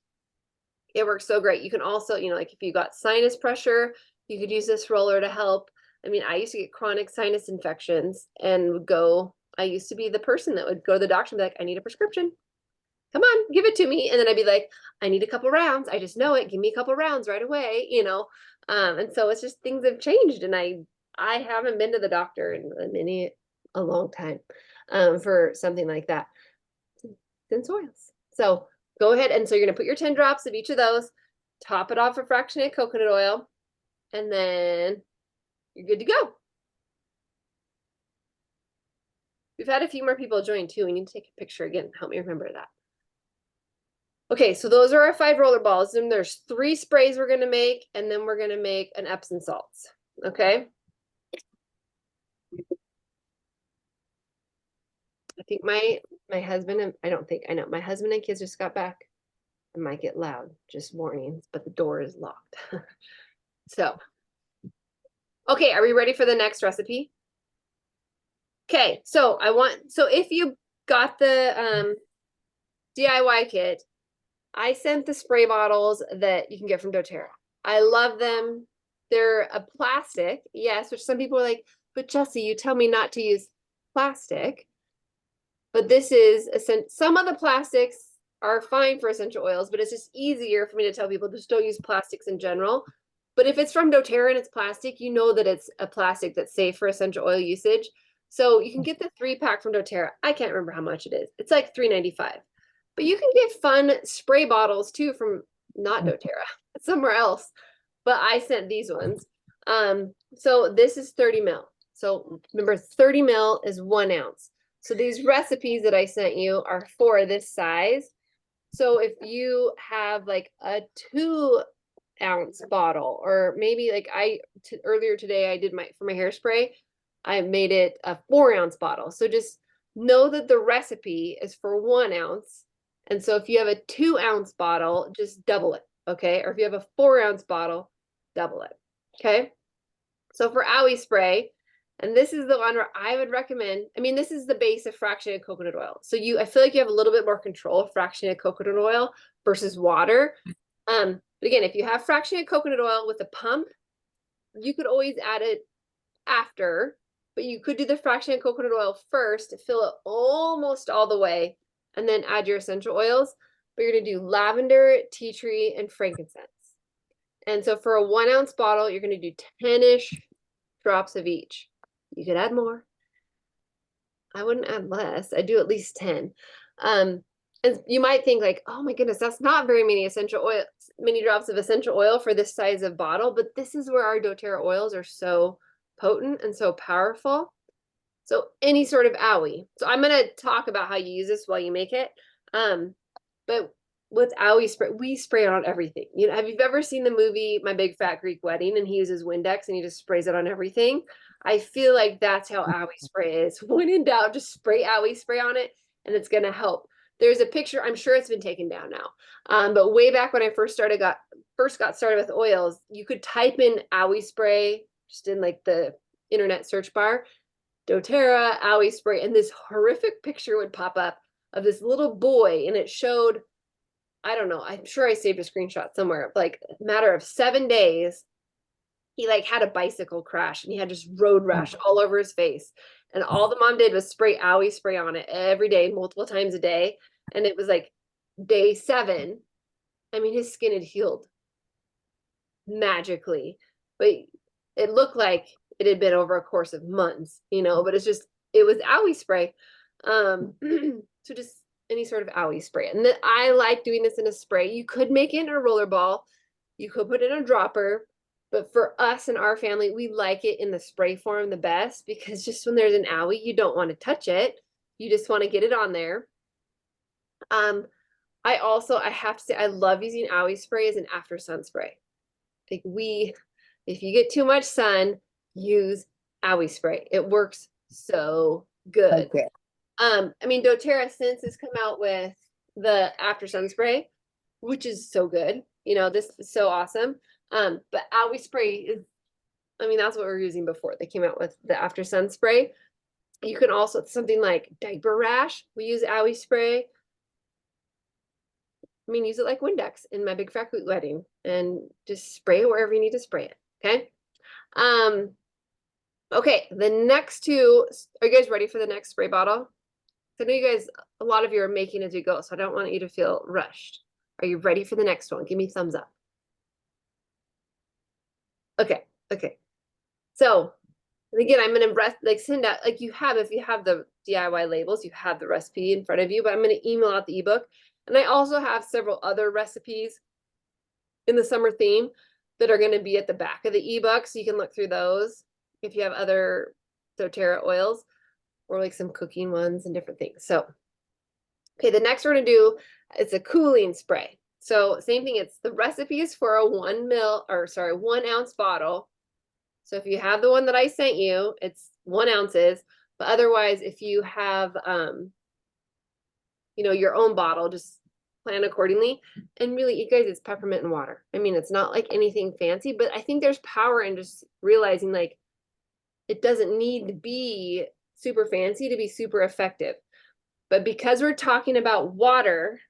It works so great. You can also, you know, like if you got sinus pressure, you could use this roller to help. I mean, I used to get chronic sinus infections and I used to be the person that would go to the doctor and be like, I need a prescription. Come on, give it to me. And then I'd be like, I need a couple rounds. I just know it. Give me a couple rounds right away, you know? And so it's just things have changed. And I haven't been to the doctor in a long time for something like that since oils. So go ahead. And so you're going to put your 10 drops of each of those, top it off with fractionated coconut oil, and then you're good to go. We've had a few more people join too. We need to take a picture again. Help me remember that. Okay, so those are our 5 roller balls. And there's 3 sprays we're going to make, and then we're going to make an Epsom salts. Okay. I think my husband and I know my husband and kids just got back. It might get loud, just warnings, but the door is locked. So, okay, are we ready for the next recipe? Okay, so if you got the DIY kit, I sent the spray bottles that you can get from doTERRA. I love them. They're a plastic, yes, which some people are like, but Jessie, you tell me not to use plastic. But this is, some of the plastics are fine for essential oils, but it's just easier for me to tell people just don't use plastics in general. But if it's from doTERRA and it's plastic, you know that it's a plastic that's safe for essential oil usage. So you can get the 3-pack from doTERRA. I can't remember how much it is. It's like $3.95. But you can get fun spray bottles too from not doTERRA, somewhere else. But I sent these ones. So this is 30 ml. So remember, 30 ml is 1 ounce. So these recipes that I sent you are for this size. So if you have like a 2-ounce bottle, or maybe like earlier today I did for my hairspray, I made it a 4-ounce bottle. So just know that the recipe is for 1 ounce. And so if you have a 2-ounce bottle, just double it. Okay. Or if you have a 4-ounce bottle, double it. Okay. So for owie spray, and this is the one where I would recommend, I mean, this is the base of fractionated coconut oil. So I feel like you have a little bit more control of fractionated coconut oil versus water. But again, if you have fractionated coconut oil with a pump, you could always add it after, but you could do the fractionated coconut oil first to fill it almost all the way, and then add your essential oils. But you're gonna do lavender, tea tree, and frankincense. And so for a 1-ounce bottle, you're gonna do 10-ish drops of each. You could add more. I wouldn't add less. I do at least 10. And you might think like, oh my goodness, that's not very many drops of essential oil for this size of bottle, but this is where our doTERRA oils are so potent and so powerful. So any sort of owie. So I'm going to talk about how you use this while you make it. But with owie spray, we spray it on everything. You know, have you ever seen the movie My Big Fat Greek Wedding, and he uses Windex and he just sprays it on everything? I feel like that's how owie spray is. When in doubt, just spray owie spray on it, and it's going to help. There's a picture, I'm sure it's been taken down now. But way back when I first got started with oils, you could type in owie spray just in like the internet search bar, doTERRA owie spray, and this horrific picture would pop up of this little boy, and it showed, I don't know, I'm sure I saved a screenshot somewhere, like a matter of 7 days, he like had a bicycle crash and he had just road rash all over his face. And all the mom did was spray owie spray on it every day, multiple times a day. And it was like day 7. I mean, his skin had healed magically, but it looked like it had been over a course of months, you know, but it was owie spray. So just any sort of owie spray. And I like doing this in a spray. You could make it in a roller ball. You could put it in a dropper. But for us and our family, we like it in the spray form the best, because just when there's an owie, you don't want to touch it. You just want to get it on there. I have to say, I love using owie spray as an after sun spray. Like if you get too much sun, use owie spray. It works so good. Okay. I mean, doTERRA since has come out with the after sun spray, which is so good. You know, this is so awesome. But owie spray is, I mean, that's what we were using before. They came out with the after sun spray. You can also, something like diaper rash, we use owie spray. I mean, use it like Windex in My Big Fat Greek Wedding, and just spray it wherever you need to spray it. Okay. Okay, the next two, are you guys ready for the next spray bottle? I know you guys, a lot of you are making as you go, so I don't want you to feel rushed. Are you ready for the next one? Give me thumbs up. Okay, okay. So, and again, I'm gonna send out, like if you have the DIY labels, you have the recipe in front of you, but I'm gonna email out the ebook. And I also have several other recipes in the summer theme that are gonna be at the back of the ebook, so you can look through those if you have other doTERRA oils, or like some cooking ones and different things. So, okay, the next we're gonna do, it's a cooling spray. So same thing, it's the recipe is for a 1 ounce bottle. So if you have the one that I sent you, it's 1 ounces. But otherwise, if you have, you know, your own bottle, just plan accordingly. And really, you guys, it's peppermint and water. I mean, it's not like anything fancy, but I think there's power in just realizing like it doesn't need to be super fancy to be super effective. But because we're talking about water,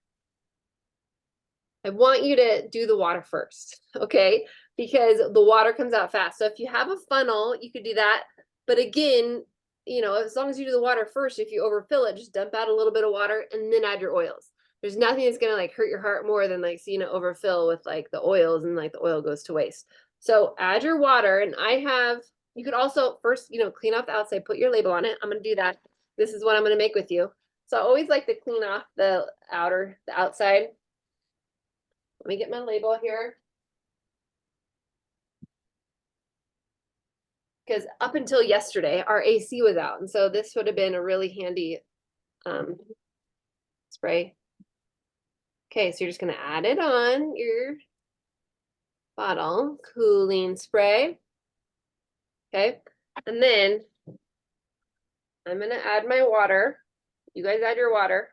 I want you to do the water first, okay? Because the water comes out fast. So if you have a funnel, you could do that. But again, you know, as long as you do the water first, if you overfill it, just dump out a little bit of water and then add your oils. There's nothing that's gonna like hurt your heart more than like seeing it overfill with like the oils, and like the oil goes to waste. So add your water, and you could also first, you know, clean off the outside, put your label on it. I'm gonna do that. This is what I'm gonna make with you. So I always like to clean off the outside. Let me get my label here. Because up until yesterday, our AC was out. And so this would have been a really handy spray. Okay, so you're just gonna add it on your bottle, cooling spray. Okay, and then I'm gonna add my water. You guys add your water.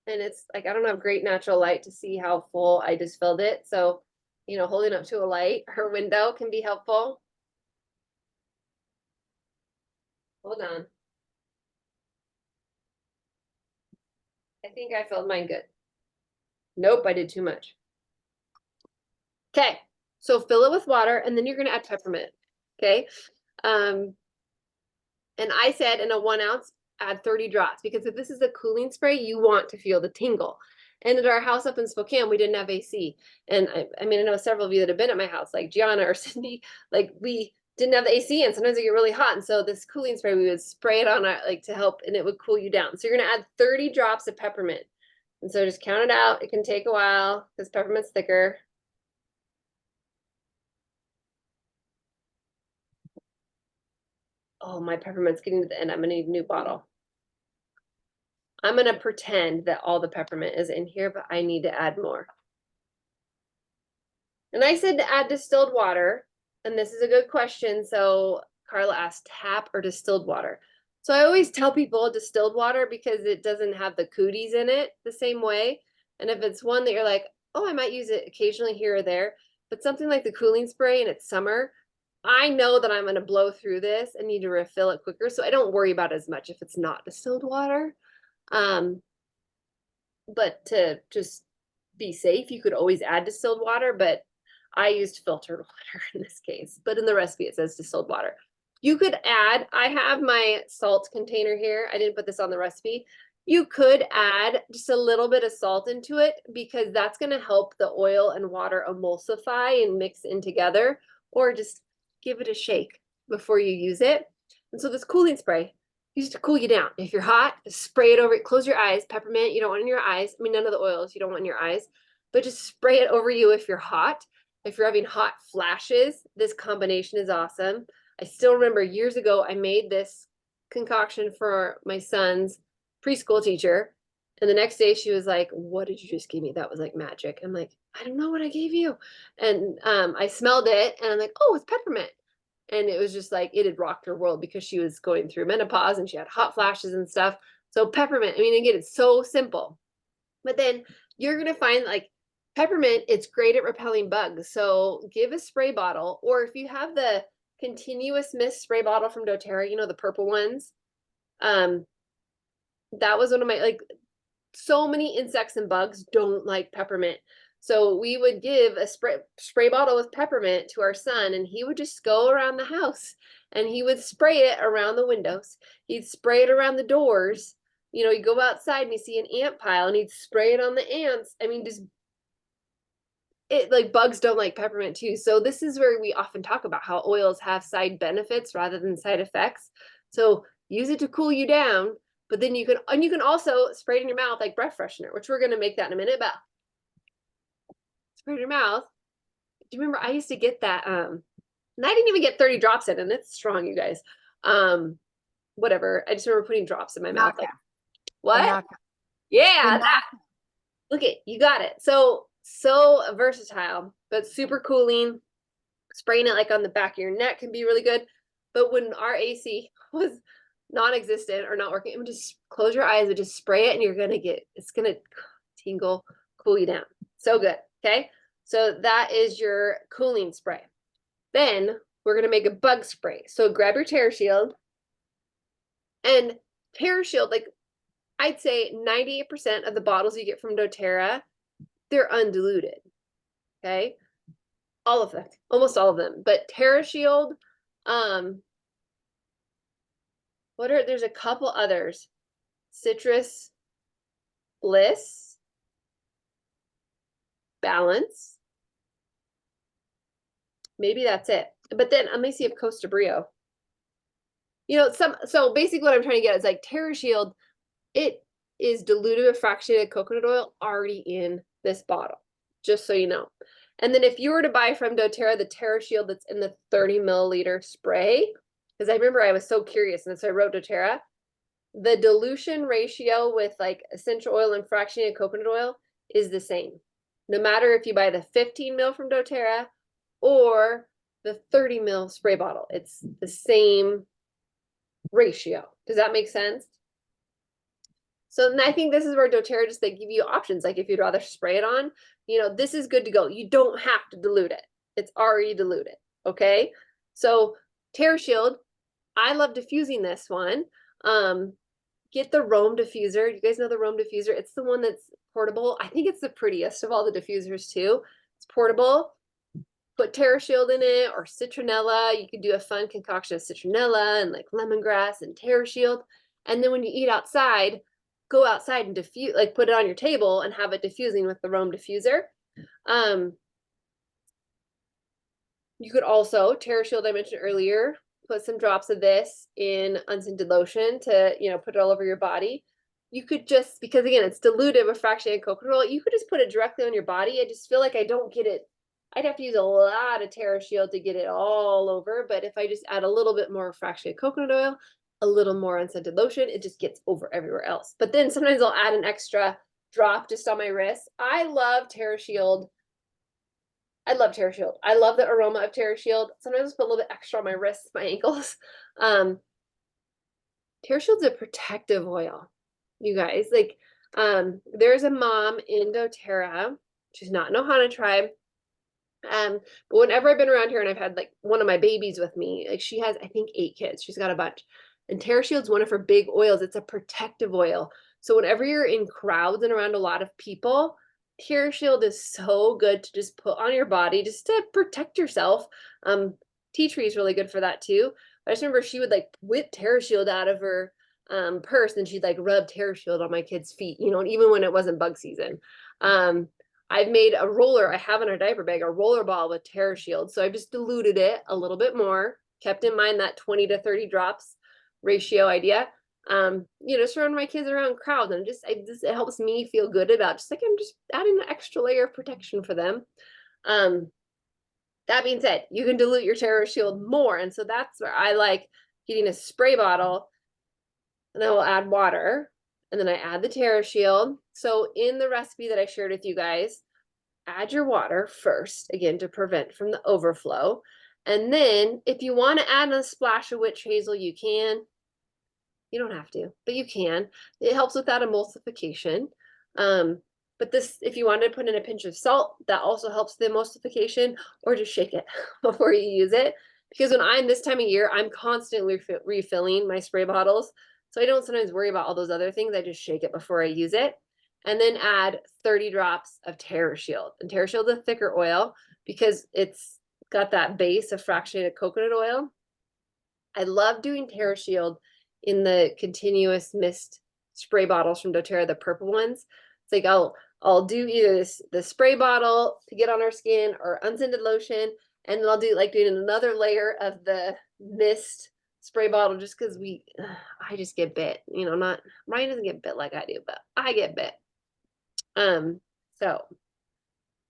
And it's like, I don't have great natural light to see how full I just filled it. So, you know, holding up to a light or window can be helpful. Hold on. I think I filled mine good. Nope, I did too much. Okay, so fill it with water and then you're gonna add peppermint. Okay. And I said in a 1 ounce, add 30 drops because if this is a cooling spray, you want to feel the tingle. And at our house up in Spokane, we didn't have AC. And I mean, I know several of you that have been at my house, like Gianna or Cindy, like we didn't have the AC and sometimes it get really hot. And so this cooling spray, we would spray it on our, like to help and it would cool you down. So you're gonna add 30 drops of peppermint. And so just count it out. It can take a while because peppermint's thicker. Oh, my peppermint's getting to the end. I'm gonna need a new bottle. I'm gonna pretend that all the peppermint is in here, but I need to add more. And I said to add distilled water, and this is a good question. So Carla asked tap or distilled water. So I always tell people distilled water because it doesn't have the cooties in it the same way. And if it's one that you're like, oh, I might use it occasionally here or there, but something like the cooling spray and it's summer, I know that I'm gonna blow through this and need to refill it quicker. So I don't worry about it as much if it's not distilled water. But to just be safe, you could always add distilled water, but I used filtered water in this case. But in the recipe, it says distilled water. You could add, I have my salt container here. I didn't put this on the recipe. You could add just a little bit of salt into it because that's going to help the oil and water emulsify and mix in together, or just give it a shake before you use it. And so this cooling spray, used to cool you down. If you're hot, spray it over it. Close your eyes. Peppermint, you don't want in your eyes. I mean, none of the oils you don't want in your eyes, but just spray it over you if you're hot. If you're having hot flashes, this combination is awesome. I still remember years ago, I made this concoction for my son's preschool teacher. And the next day she was like, what did you just give me? That was like magic. I'm like, I don't know what I gave you. And I smelled it and I'm like, oh, it's peppermint. And it was just like, it had rocked her world because she was going through menopause and she had hot flashes and stuff. So peppermint, I mean, again, it's so simple. But then you're going to find like peppermint, it's great at repelling bugs. So give a spray bottle, or if you have the continuous mist spray bottle from doTERRA, you know, the purple ones. That was one of my, like, so many insects and bugs don't like peppermint. So we would give a spray bottle with peppermint to our son, and he would just go around the house and he would spray it around the windows. He'd spray it around the doors. You know, you go outside and you see an ant pile and he'd spray it on the ants. I mean, just it, like, bugs don't like peppermint too. So this is where we often talk about how oils have side benefits rather than side effects. So use it to cool you down, but then you can also spray it in your mouth like breath freshener, which we're going to make that in a minute. But spray it in your mouth. Do you remember I used to get that? And I didn't even get 30 drops in, and it's strong, you guys. Whatever. I just remember putting drops in my mouth. Like, what? Yeah. Look it, you got it. So versatile, but super cooling. Spraying it like on the back of your neck can be really good. But when our AC was non-existent or not working, just close your eyes and just spray it, and you're gonna get, it's gonna tingle, cool you down. So good. Okay. So that is your cooling spray. Then we're gonna make a bug spray. So grab your Terra Shield, and Terra Shield, like I'd say 98% of the bottles you get from doTERRA, they're undiluted. Okay. All of them, almost all of them. But Terra Shield, there's a couple others. Citrus Bliss, Balance. Maybe that's it. But then let me see if Costa Brio. You know, so basically what I'm trying to get is like Terra Shield, it is diluted with fractionated coconut oil already in this bottle, just so you know. And then if you were to buy from doTERRA, the Terra Shield that's in the 30 milliliter spray, because I remember I was so curious, and so I wrote doTERRA, the dilution ratio with like essential oil and fractionated coconut oil is the same. No matter if you buy the 15 ml from doTERRA or the 30 ml spray bottle, it's the same ratio. Does that make sense? So I think this is where doTERRA just, they give you options. Like if you'd rather spray it on, this is good to go. You don't have to dilute it. It's already diluted. Okay. So TerraShield, I love diffusing this one. Get the Roam diffuser. You guys know the Roam diffuser? It's the one that's portable. I think it's the prettiest of all the diffusers too. It's portable. Put TerraShield in it or citronella. You could do a fun concoction of citronella and like lemongrass and TerraShield. And then when you eat outside, go outside and diffuse, like put it on your table and have it diffusing with the Roam diffuser. You could also, TerraShield I mentioned earlier, put some drops of this in unscented lotion to, put it all over your body. You could just, because again, it's diluted with fractionated coconut oil, you could just put it directly on your body. I just feel like I don't get it. I'd have to use a lot of TerraShield to get it all over. But if I just add a little bit more fractionated coconut oil, a little more unscented lotion, it just gets over everywhere else. But then sometimes I'll add an extra drop just on my wrist. I love TerraShield. I love TerraShield. I love the aroma of TerraShield. Sometimes I just put a little bit extra on my wrists, my ankles. TerraShield's a protective oil, you guys. Like, there's a mom in doTERRA. She's not in Ohana tribe. But whenever I've been around here and I've had like one of my babies with me, like she has, I think 8 kids. She's got a bunch. And TerraShield's one of her big oils. It's a protective oil. So whenever you're in crowds and around a lot of people, TerraShield is so good to just put on your body just to protect yourself. Tea tree is really good for that too. I just remember she would like whip TerraShield out of her purse and she'd like rub TerraShield on my kids' feet, even when it wasn't bug season. I've made a roller, I have in our diaper bag, a roller ball with TerraShield. So I just diluted it a little bit more, kept in mind that 20 to 30 drops ratio idea. Surround my kids around crowds, and it helps me feel good about just like I'm just adding an extra layer of protection for them. That being said, you can dilute your TerraShield more, and so that's where I like getting a spray bottle, and I will add water, and then I add the TerraShield. So in the recipe that I shared with you guys, add your water first, again, to prevent from the overflow. And then if you want to add a splash of witch hazel, you can. You don't have to, but you can. It helps with that emulsification. But this, if you wanted to put in a pinch of salt, that also helps the emulsification, or just shake it before you use it. Because when I'm this time of year, I'm constantly refilling my spray bottles. So I don't sometimes worry about all those other things. I just shake it before I use it. And then add 30 drops of TerraShield. And TerraShield is a thicker oil because it's got that base of fractionated coconut oil. I love doing TerraShield in the continuous mist spray bottles from doTERRA, the purple ones. It's like I'll do either the spray bottle to get on our skin or unscented lotion, and then I'll do like doing another layer of the mist spray bottle just because I just get bit. Not Ryan doesn't get bit like I do, but I get bit. So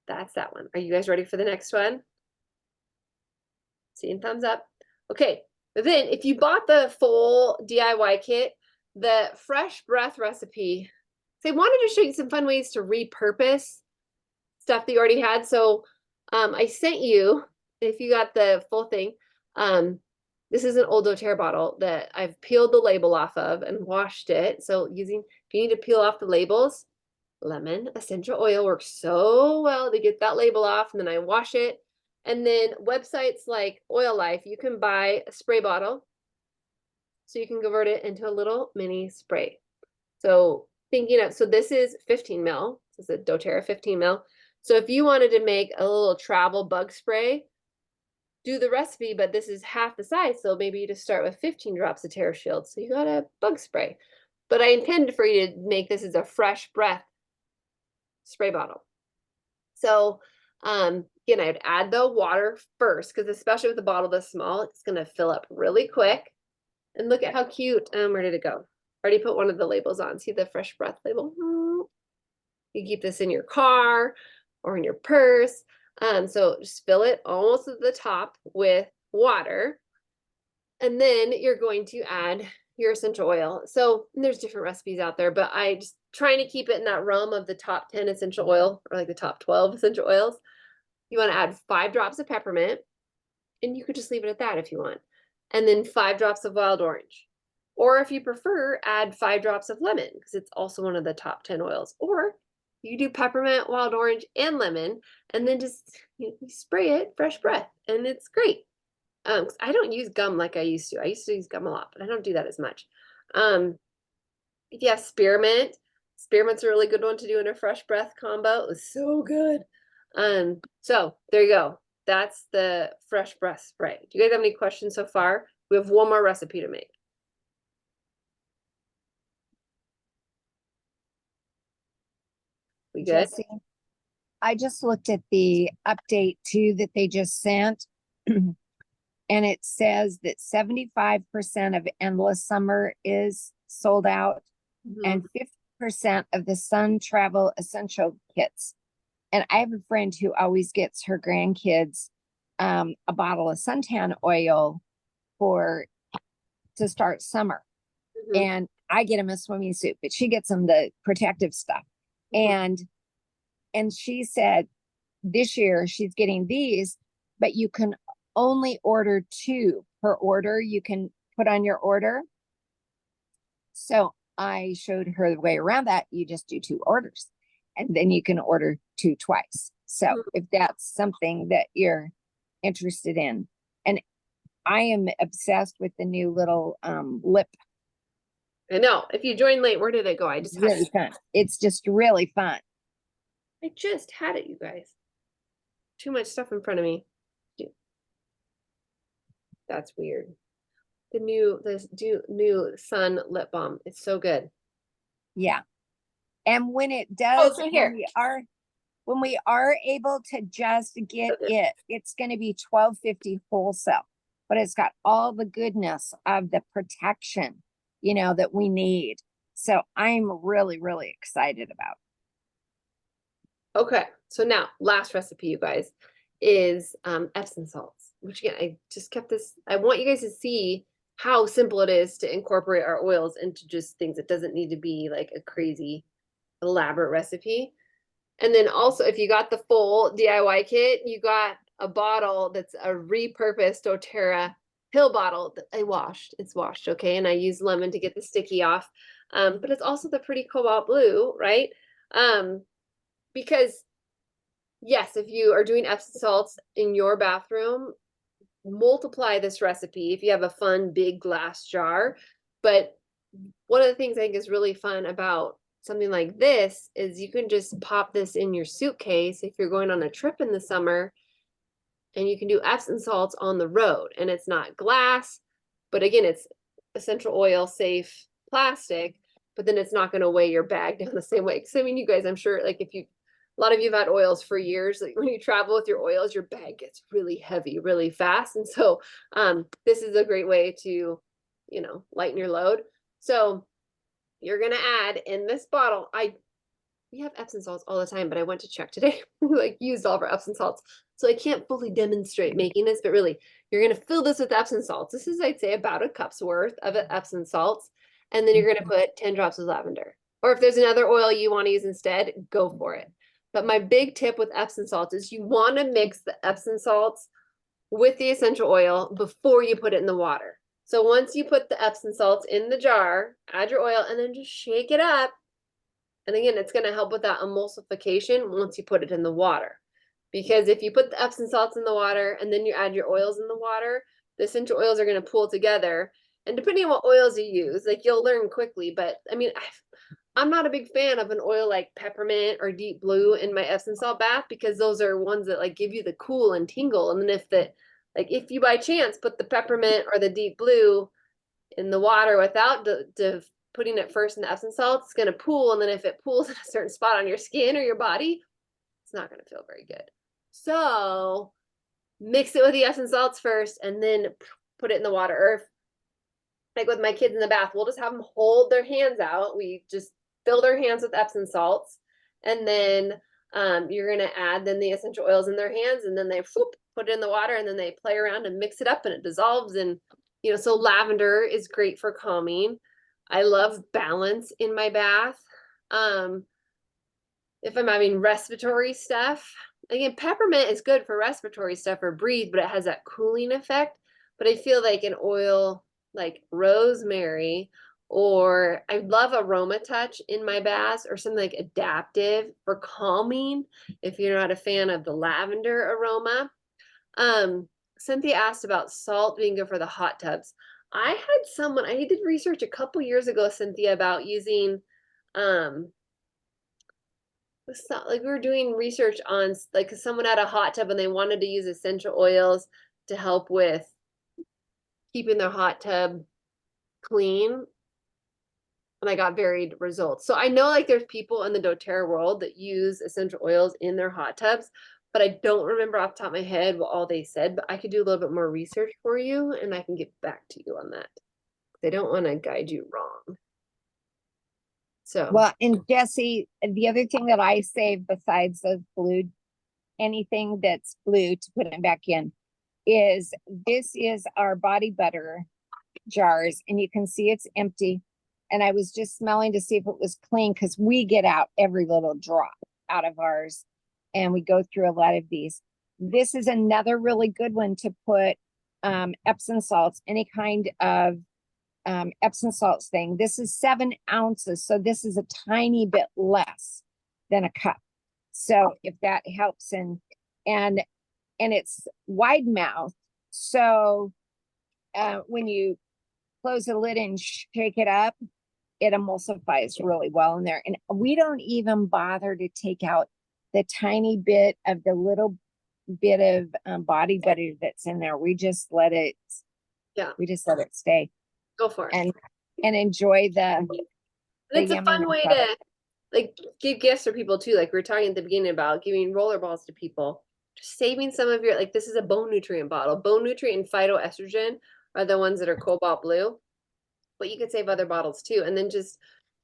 that's that one. Are you guys ready for the next one? Seeing thumbs up. Okay. Then if you bought the full DIY kit, the fresh breath recipe, so I wanted to show you some fun ways to repurpose stuff that you already had. So I sent you, if you got the full thing, this is an old doTERRA bottle that I've peeled the label off of and washed it. So if you need to peel off the labels, lemon essential oil works so well to get that label off, and then I wash it. And then websites like Oil Life, you can buy a spray bottle, so you can convert it into a little mini spray. So so this is 15 ml. This is a doTERRA 15 ml. So if you wanted to make a little travel bug spray, do the recipe, but this is half the size. So maybe you just start with 15 drops of TerraShield. So you got a bug spray. But I intended for you to make this as a fresh breath spray bottle. So again, I'd add the water first, because especially with a bottle this small, it's going to fill up really quick. And look at how cute. Where did it go? Already put one of the labels on. See the fresh breath label? You keep this in your car or in your purse. So just fill it almost at the top with water. And then you're going to add your essential oil. So there's different recipes out there, but I just trying to keep it in that realm of the top 10 essential oil or like the top 12 essential oils. You want to add 5 drops of peppermint, and you could just leave it at that if you want. And then 5 drops of wild orange. Or if you prefer, add 5 drops of lemon because it's also one of the top 10 oils. Or you do peppermint, wild orange, and lemon, and then just you spray it fresh breath, and it's great. 'Cause I don't use gum like I used to. I used to use gum a lot, but I don't do that as much. If you have spearmint, spearmint's a really good one to do in a fresh breath combo. It was so good. So there you go. That's the fresh breath spray. Do you guys have any questions so far? We have one more recipe to make. We good? Jesse, I just looked at the update too that they just sent. And it says that 75% of Endless Summer is sold out and 50% of the Sun Travel Essential Kits. And I have a friend who always gets her grandkids a bottle of suntan oil to start summer. And I get them a swimming suit, but she gets them the protective stuff. And she said this year she's getting these, but you can only order 2 per order. You can put on your order. So I showed her the way around that. You just do 2 orders and then you can order 2 twice. So if that's something that you're interested in, and I am obsessed with the new little lip. I know. If you joined late, where did it go? I just really fun. It's just really fun. I just had it, you guys. Too much stuff in front of me. That's weird. The new Sun lip balm. It's so good. Yeah. And when it does, it's right here. when we are able to just get it, it's going to be $12.50 wholesale, but it's got all the goodness of the protection, that we need. So I'm really, really excited about. Okay. So now last recipe, you guys, is Epsom salts, which again, I just kept this. I want you guys to see how simple it is to incorporate our oils into just things. It doesn't need to be like a crazy elaborate recipe. And then also, if you got the full DIY kit, you got a bottle that's a repurposed doTERRA pill bottle that I washed. It's washed, okay? And I used lemon to get the sticky off. But it's also the pretty cobalt blue, right? Because yes, if you are doing Epsom salts in your bathroom, multiply this recipe if you have a fun big glass jar. But one of the things I think is really fun about something like this is you can just pop this in your suitcase if you're going on a trip in the summer, and you can do Epsom salts on the road. And it's not glass, but again, it's essential oil safe plastic, but then it's not going to weigh your bag down the same way. Because I mean, you guys, I'm sure like a lot of you have had oils for years. Like when you travel with your oils, your bag gets really heavy really fast. And so this is a great way to, lighten your load. So you're going to add in this bottle. We have Epsom salts all the time, but I went to check today. We used all of our Epsom salts. So I can't fully demonstrate making this, but really you're going to fill this with Epsom salts. This is, I'd say, about a cup's worth of Epsom salts. And then you're going to put 10 drops of lavender. Or if there's another oil you want to use instead, go for it. But my big tip with Epsom salts is you want to mix the Epsom salts with the essential oil before you put it in the water. So once you put the Epsom salts in the jar, add your oil, and then just shake it up. And again, it's going to help with that emulsification once you put it in the water. Because if you put the Epsom salts in the water and then you add your oils in the water, the essential oils are going to pool together. And depending on what oils you use, you'll learn quickly. But I mean, I'm not a big fan of an oil like peppermint or deep blue in my Epsom salt bath, because those are ones that give you the cool and tingle. And then if you by chance put the peppermint or the deep blue in the water without putting it first in the Epsom salts, it's going to pool. And then if it pools in a certain spot on your skin or your body, it's not going to feel very good. So mix it with the Epsom salts first and then put it in the water. Or like with my kids in the bath, we'll just have them hold their hands out. We just fill their hands with Epsom salts. And then you're going to add then the essential oils in their hands, and then they put it in the water, and then they play around and mix it up, and it dissolves. And You know, so lavender is great for calming. I love balance in my bath. If I'm having respiratory stuff, again, peppermint is good for respiratory stuff or breathe, but it has that cooling effect. But I feel like an oil like rosemary, or I love aroma touch in my baths, or something like adaptive for calming if you're not a fan of the lavender aroma. Um, Cynthia asked about salt being good for the hot tubs. I did research a couple years ago, Cynthia, about using like we were doing research on like someone had a hot tub and they wanted to use essential oils to help with keeping their hot tub clean, and I got varied results. So I know like there's people in the doTERRA world that use essential oils in their hot tubs, but I don't remember off the top of my head what all they said, but I could do a little bit more research for you and I can get back to you on that. I don't want to guide you wrong. So Well, and Jesse, the other thing that I save besides those blue, anything that's blue to put it back in, is this is our body butter jars, and you can see it's empty. And I was just smelling to see if it was clean, because we get out every little drop out of ours, and we go through a lot of these. This is another really good one to put Epsom salts, any kind of Epsom salts thing. This is 7 ounces, so this is a tiny bit less than a cup. So if that helps, and it's wide mouth, so when you close the lid and shake it up, it emulsifies really well in there. And we don't even bother to take out the tiny bit of the little bit of body butter that's in there. We just let it, we just let it stay. Go for it. And enjoy the it's a fun way to like give gifts for people too. Like we were talking at the beginning about giving rollerballs to people, just saving some of your, like this is a bone nutrient bottle. Bone nutrient and phytoestrogen are the ones that are cobalt blue, but you could save other bottles too. And then just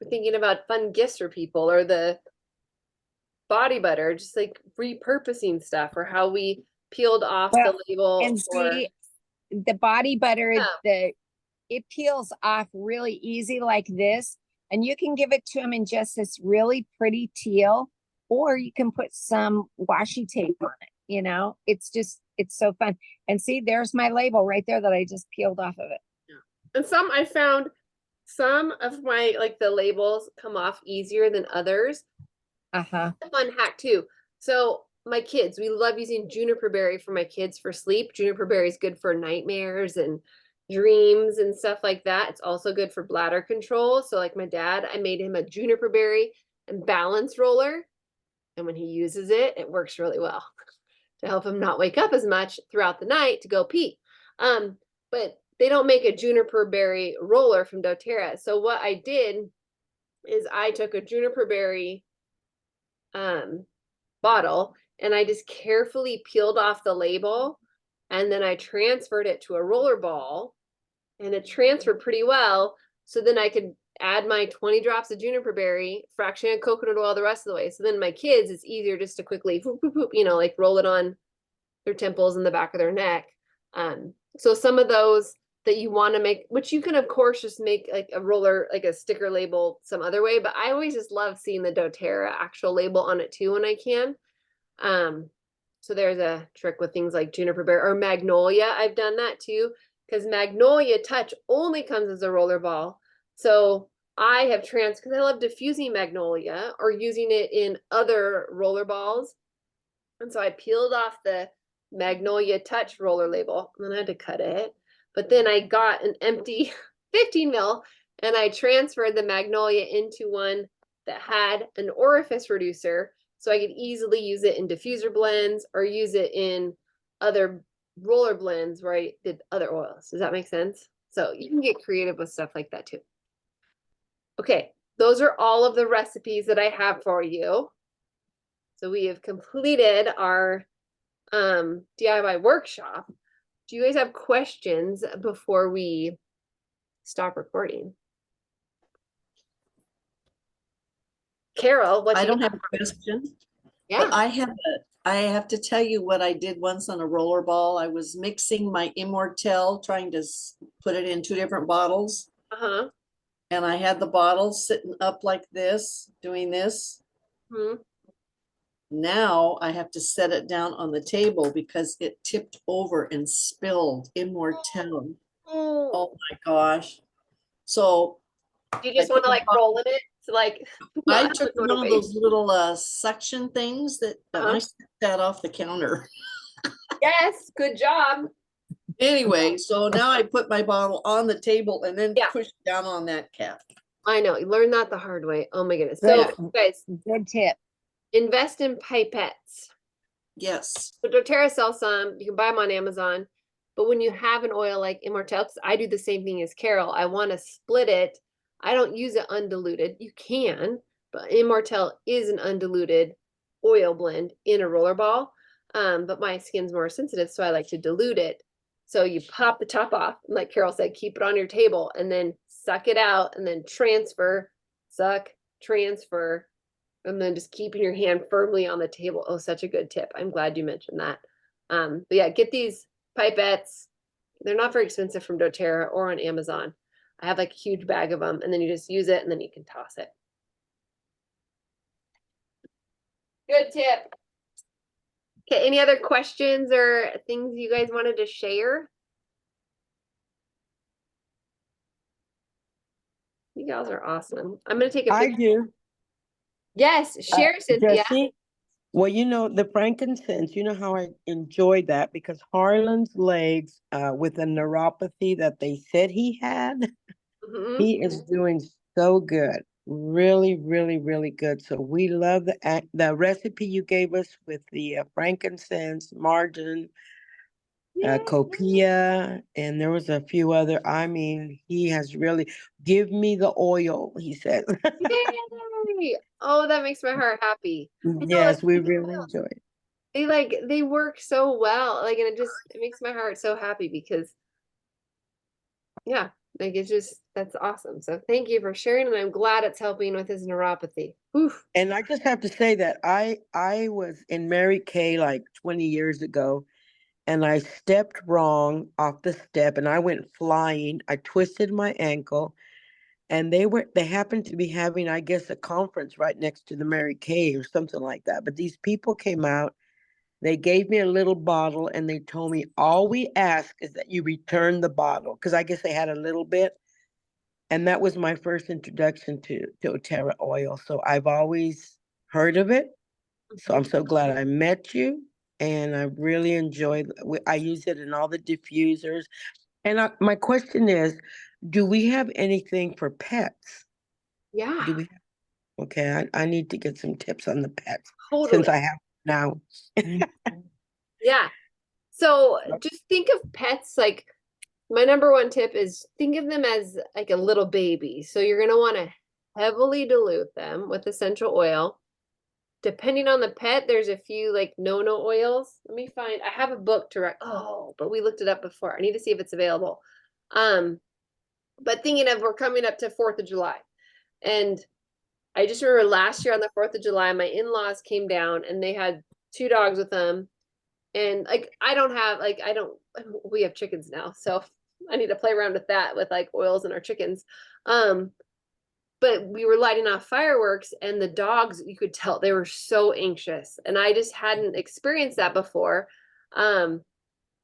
thinking about fun gifts for people, or the body butter, just like repurposing stuff, or how we peeled off the label. And see, the body butter, it peels off really easy like this, and you can give it to them in just this really pretty teal, or you can put some washi tape on it. You know, it's so fun. And see, there's my label right there that I just peeled off of it. Yeah. And I found some of my, like the labels come off easier than others. Uh-huh. A fun hack too. So my kids, we love using juniper berry for my kids for sleep. Juniper berry is good for nightmares and dreams and stuff like that. It's also good for bladder control. So like my dad, I made him a juniper berry and balance roller. And when he uses it, it works really well to help him not wake up as much throughout the night to go pee. But they don't make a juniper berry roller from doTERRA. So what I did is I took a juniper berry bottle and I just carefully peeled off the label, and then I transferred it to a roller ball, and it transferred pretty well. So then I could add my 20 drops of juniper berry, fraction of coconut oil the rest of the way. So then my kids, it's easier just to quickly, whoop, whoop, whoop, you know, like roll it on their temples and the back of their neck. So some of those that you want to make, which you can of course just make like a roller, like a sticker label some other way, but I always just love seeing the doTERRA actual label on it too when I can. So there's a trick with things like juniper berry or magnolia. I've done that too, because magnolia touch only comes as a roller ball. So I have because I love diffusing magnolia or using it in other roller balls. And so I peeled off the magnolia touch roller label, and then I had to cut it. But then I got an empty 15 mil and I transferred the magnolia into one that had an orifice reducer, so I could easily use it in diffuser blends or use it in other roller blends where I did other oils. Does that make sense? So you can get creative with stuff like that too. Okay, those are all of the recipes that I have for you. So we have completed our DIY workshop. Do you guys have questions before we stop recording? Carol, what I don't have a question. Yeah. But I have I have to tell you what I did once on a roller ball. I was mixing my Immortelle, trying to put it in 2 different bottles. Uh-huh. And I had the bottle sitting up like this, doing this. Hmm. Now I have to set it down on the table because it tipped over and spilled Immortelle. Oh, Oh my gosh. So you I just want put to the like roll in it to like not I have took to go to one of those waste. little suction things that and Uh-huh. I set that off the counter. Yes, good job. Anyway, so now I put my bottle on the table and then Yeah, push down on that cap. I know. You learned that the hard way. Oh my goodness. Good, So, Yeah. guys, good tip. invest in pipettes. Yes. So doTERRA sells some. You can buy them on Amazon. But when you have an oil like Immortelle, 'cause I do the same thing as Carol, I want to split it. I don't use it undiluted. You can, but Immortelle is an undiluted oil blend in a roller ball. But my skin's more sensitive, so I like to dilute it. So you pop the top off, and like Carol said, keep it on your table and then suck it out and then transfer, suck, transfer, and then just keeping your hand firmly on the table. Oh, such a good tip. I'm glad you mentioned that. But yeah, get these pipettes. They're not very expensive from doTERRA or on Amazon. I have like a huge bag of them, and then you just use it and then you can toss it. Good tip. Okay, any other questions or things you guys wanted to share? You guys are awesome. I'm gonna take a I picture. do. Yes, share, Cynthia. Jesse, well, the frankincense, you know how I enjoyed that because Harlan's legs, with a neuropathy that they said he had, Mhm. he is doing so good. Really, really, really good. So we love the recipe you gave us with the frankincense, margarine, Yay. copia, and there was a few other. I mean, he has really give me the oil, he said. Yay. Oh, that makes my heart happy. I know Yes, we really enjoy it. they work so well. Like, and it makes my heart so happy because yeah, like it's just that's awesome. So thank you for sharing, and I'm glad it's helping with his neuropathy. Oof. And I just have to say that I was in Mary Kay like 20 years ago, and I stepped wrong off the step and I went flying. I twisted my ankle, and they happened to be having, I guess, a conference right next to the Mary Kay or something like that. But these people came out, they gave me a little bottle, and they told me all we ask is that you return the bottle because I guess they had a little bit. And that was my first introduction to doTERRA oil. So I've always heard of it. So I'm so glad I met you, and I really enjoyed. I use it in all the diffusers. And my question is, do we have anything for pets? Yeah, Do we? Okay, I need to get some tips on the pets since totally. I have now. Yeah. So just think of pets like my number one tip is think of them as like a little baby. So you're gonna want to heavily dilute them with essential oil. Depending on the pet, there's a few like no oils. Let me find. I have a book to write. Oh, but we looked it up before. I need to see if it's available. Um, but thinking of we're coming up to 4th of July, and I just remember last year on the 4th of July, my in-laws came down and they had 2 dogs with them. And like I don't we have chickens now, so I need to play around with that with like oils in our chickens. Um, but we were lighting off fireworks and the dogs, you could tell they were so anxious. And I just hadn't experienced that before. Um,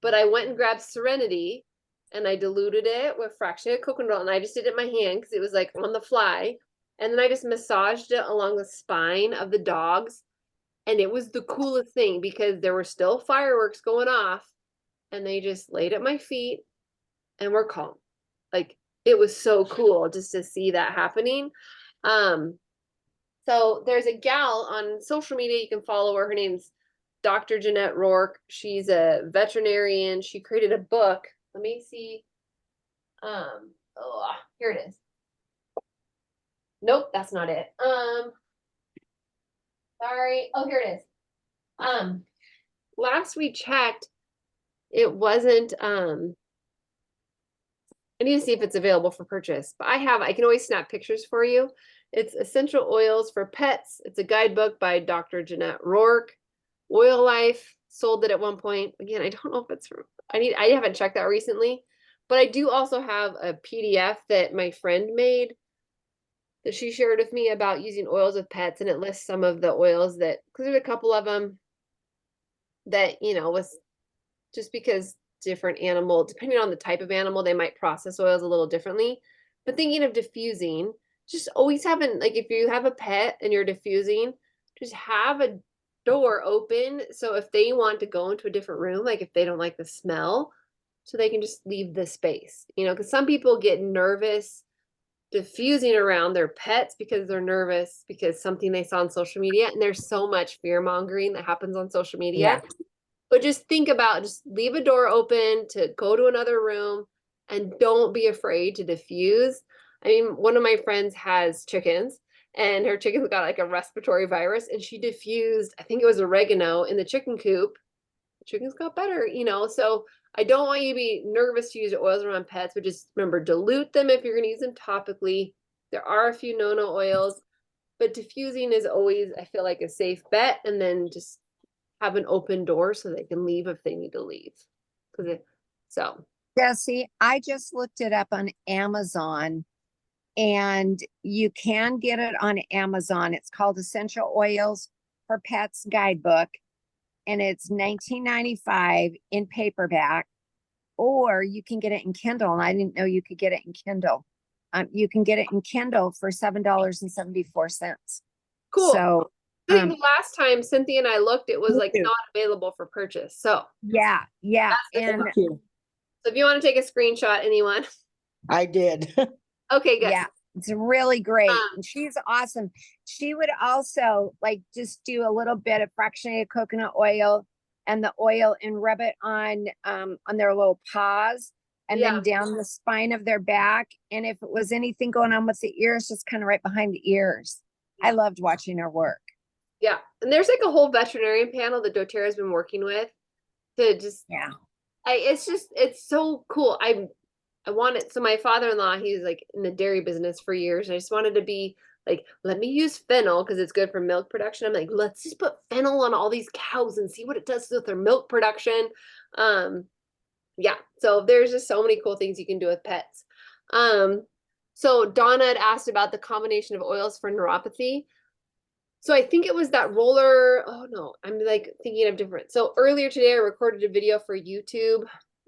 but I went and grabbed Serenity and I diluted it with fraction of coconut oil and I just did it in my hand because it was like on the fly. And then I just massaged it along the spine of the dogs. And it was the coolest thing because there were still fireworks going off and they just laid at my feet and were calm. Like it was so cool just to see that happening. Um, so there's a gal on social media you can follow her. Her name's Dr. Jeanette Rourke. She's a veterinarian. She created a book. Let me see. Oh, here it is. Nope, that's not it. Sorry. Oh, here it is. Last we checked, it wasn't I need to see if it's available for purchase, but I can always snap pictures for you. It's Essential Oils for Pets. It's a guidebook by Dr. Jeanette Rourke. Oil Life sold it at one point. Again, I don't know if it's I haven't checked that recently, but I do also have a PDF that my friend made that she shared with me about using oils with pets, and it lists some of the oils that, because there's a couple of them that, was just because different animal, depending on the type of animal, they might process oils a little differently. But thinking of diffusing, just always having, like, if you have a pet and you're diffusing, just have a door open. So if they want to go into a different room, like if they don't like the smell, so they can just leave the space, because some people get nervous diffusing around their pets because they're nervous because something they saw on social media. And there's so much fear mongering that happens on social media. But just think about, just leave a door open to go to another room and don't be afraid to diffuse. I mean, one of my friends has chickens and her chickens got like a respiratory virus and she diffused, I think it was oregano in the chicken coop. The chickens got better, so I don't want you to be nervous to use oils around pets, but just remember, dilute them if you're going to use them topically. There are a few no-no oils, but diffusing is always, I feel like, a safe bet. And then just have an open door so they can leave if they need to leave. So Jesse, I just looked it up on Amazon and you can get it on Amazon. It's called Essential Oils for Pets Guidebook and it's $19.95 in paperback, or you can get it in Kindle. And I didn't know you could get it in Kindle. You can get it in Kindle for $7.74. cool. So I think the last time Cynthia and I looked, it was like not available for purchase. So yeah. And Thank you. so if you want to take a screenshot, anyone? I did. Okay, good. yeah, it's really great. And she's awesome. She would also like just do a little bit of fractionated coconut oil and the oil and rub it on their little paws and then down the spine of their back. And if it was anything going on with the ears, just kind of right behind the ears. I loved watching her work. Yeah. And there's like a whole veterinarian panel that doTERRA has been working with to just, it's so cool. I want it. So my father-in-law, he's like in the dairy business for years. And I just wanted to be like, let me use fennel because it's good for milk production. I'm like, let's just put fennel on all these cows and see what it does with their milk production. Yeah. So there's just so many cool things you can do with pets. So Donna had asked about the combination of oils for neuropathy. So I think it was that roller. Oh no, I'm like thinking of different. So earlier today I recorded a video for YouTube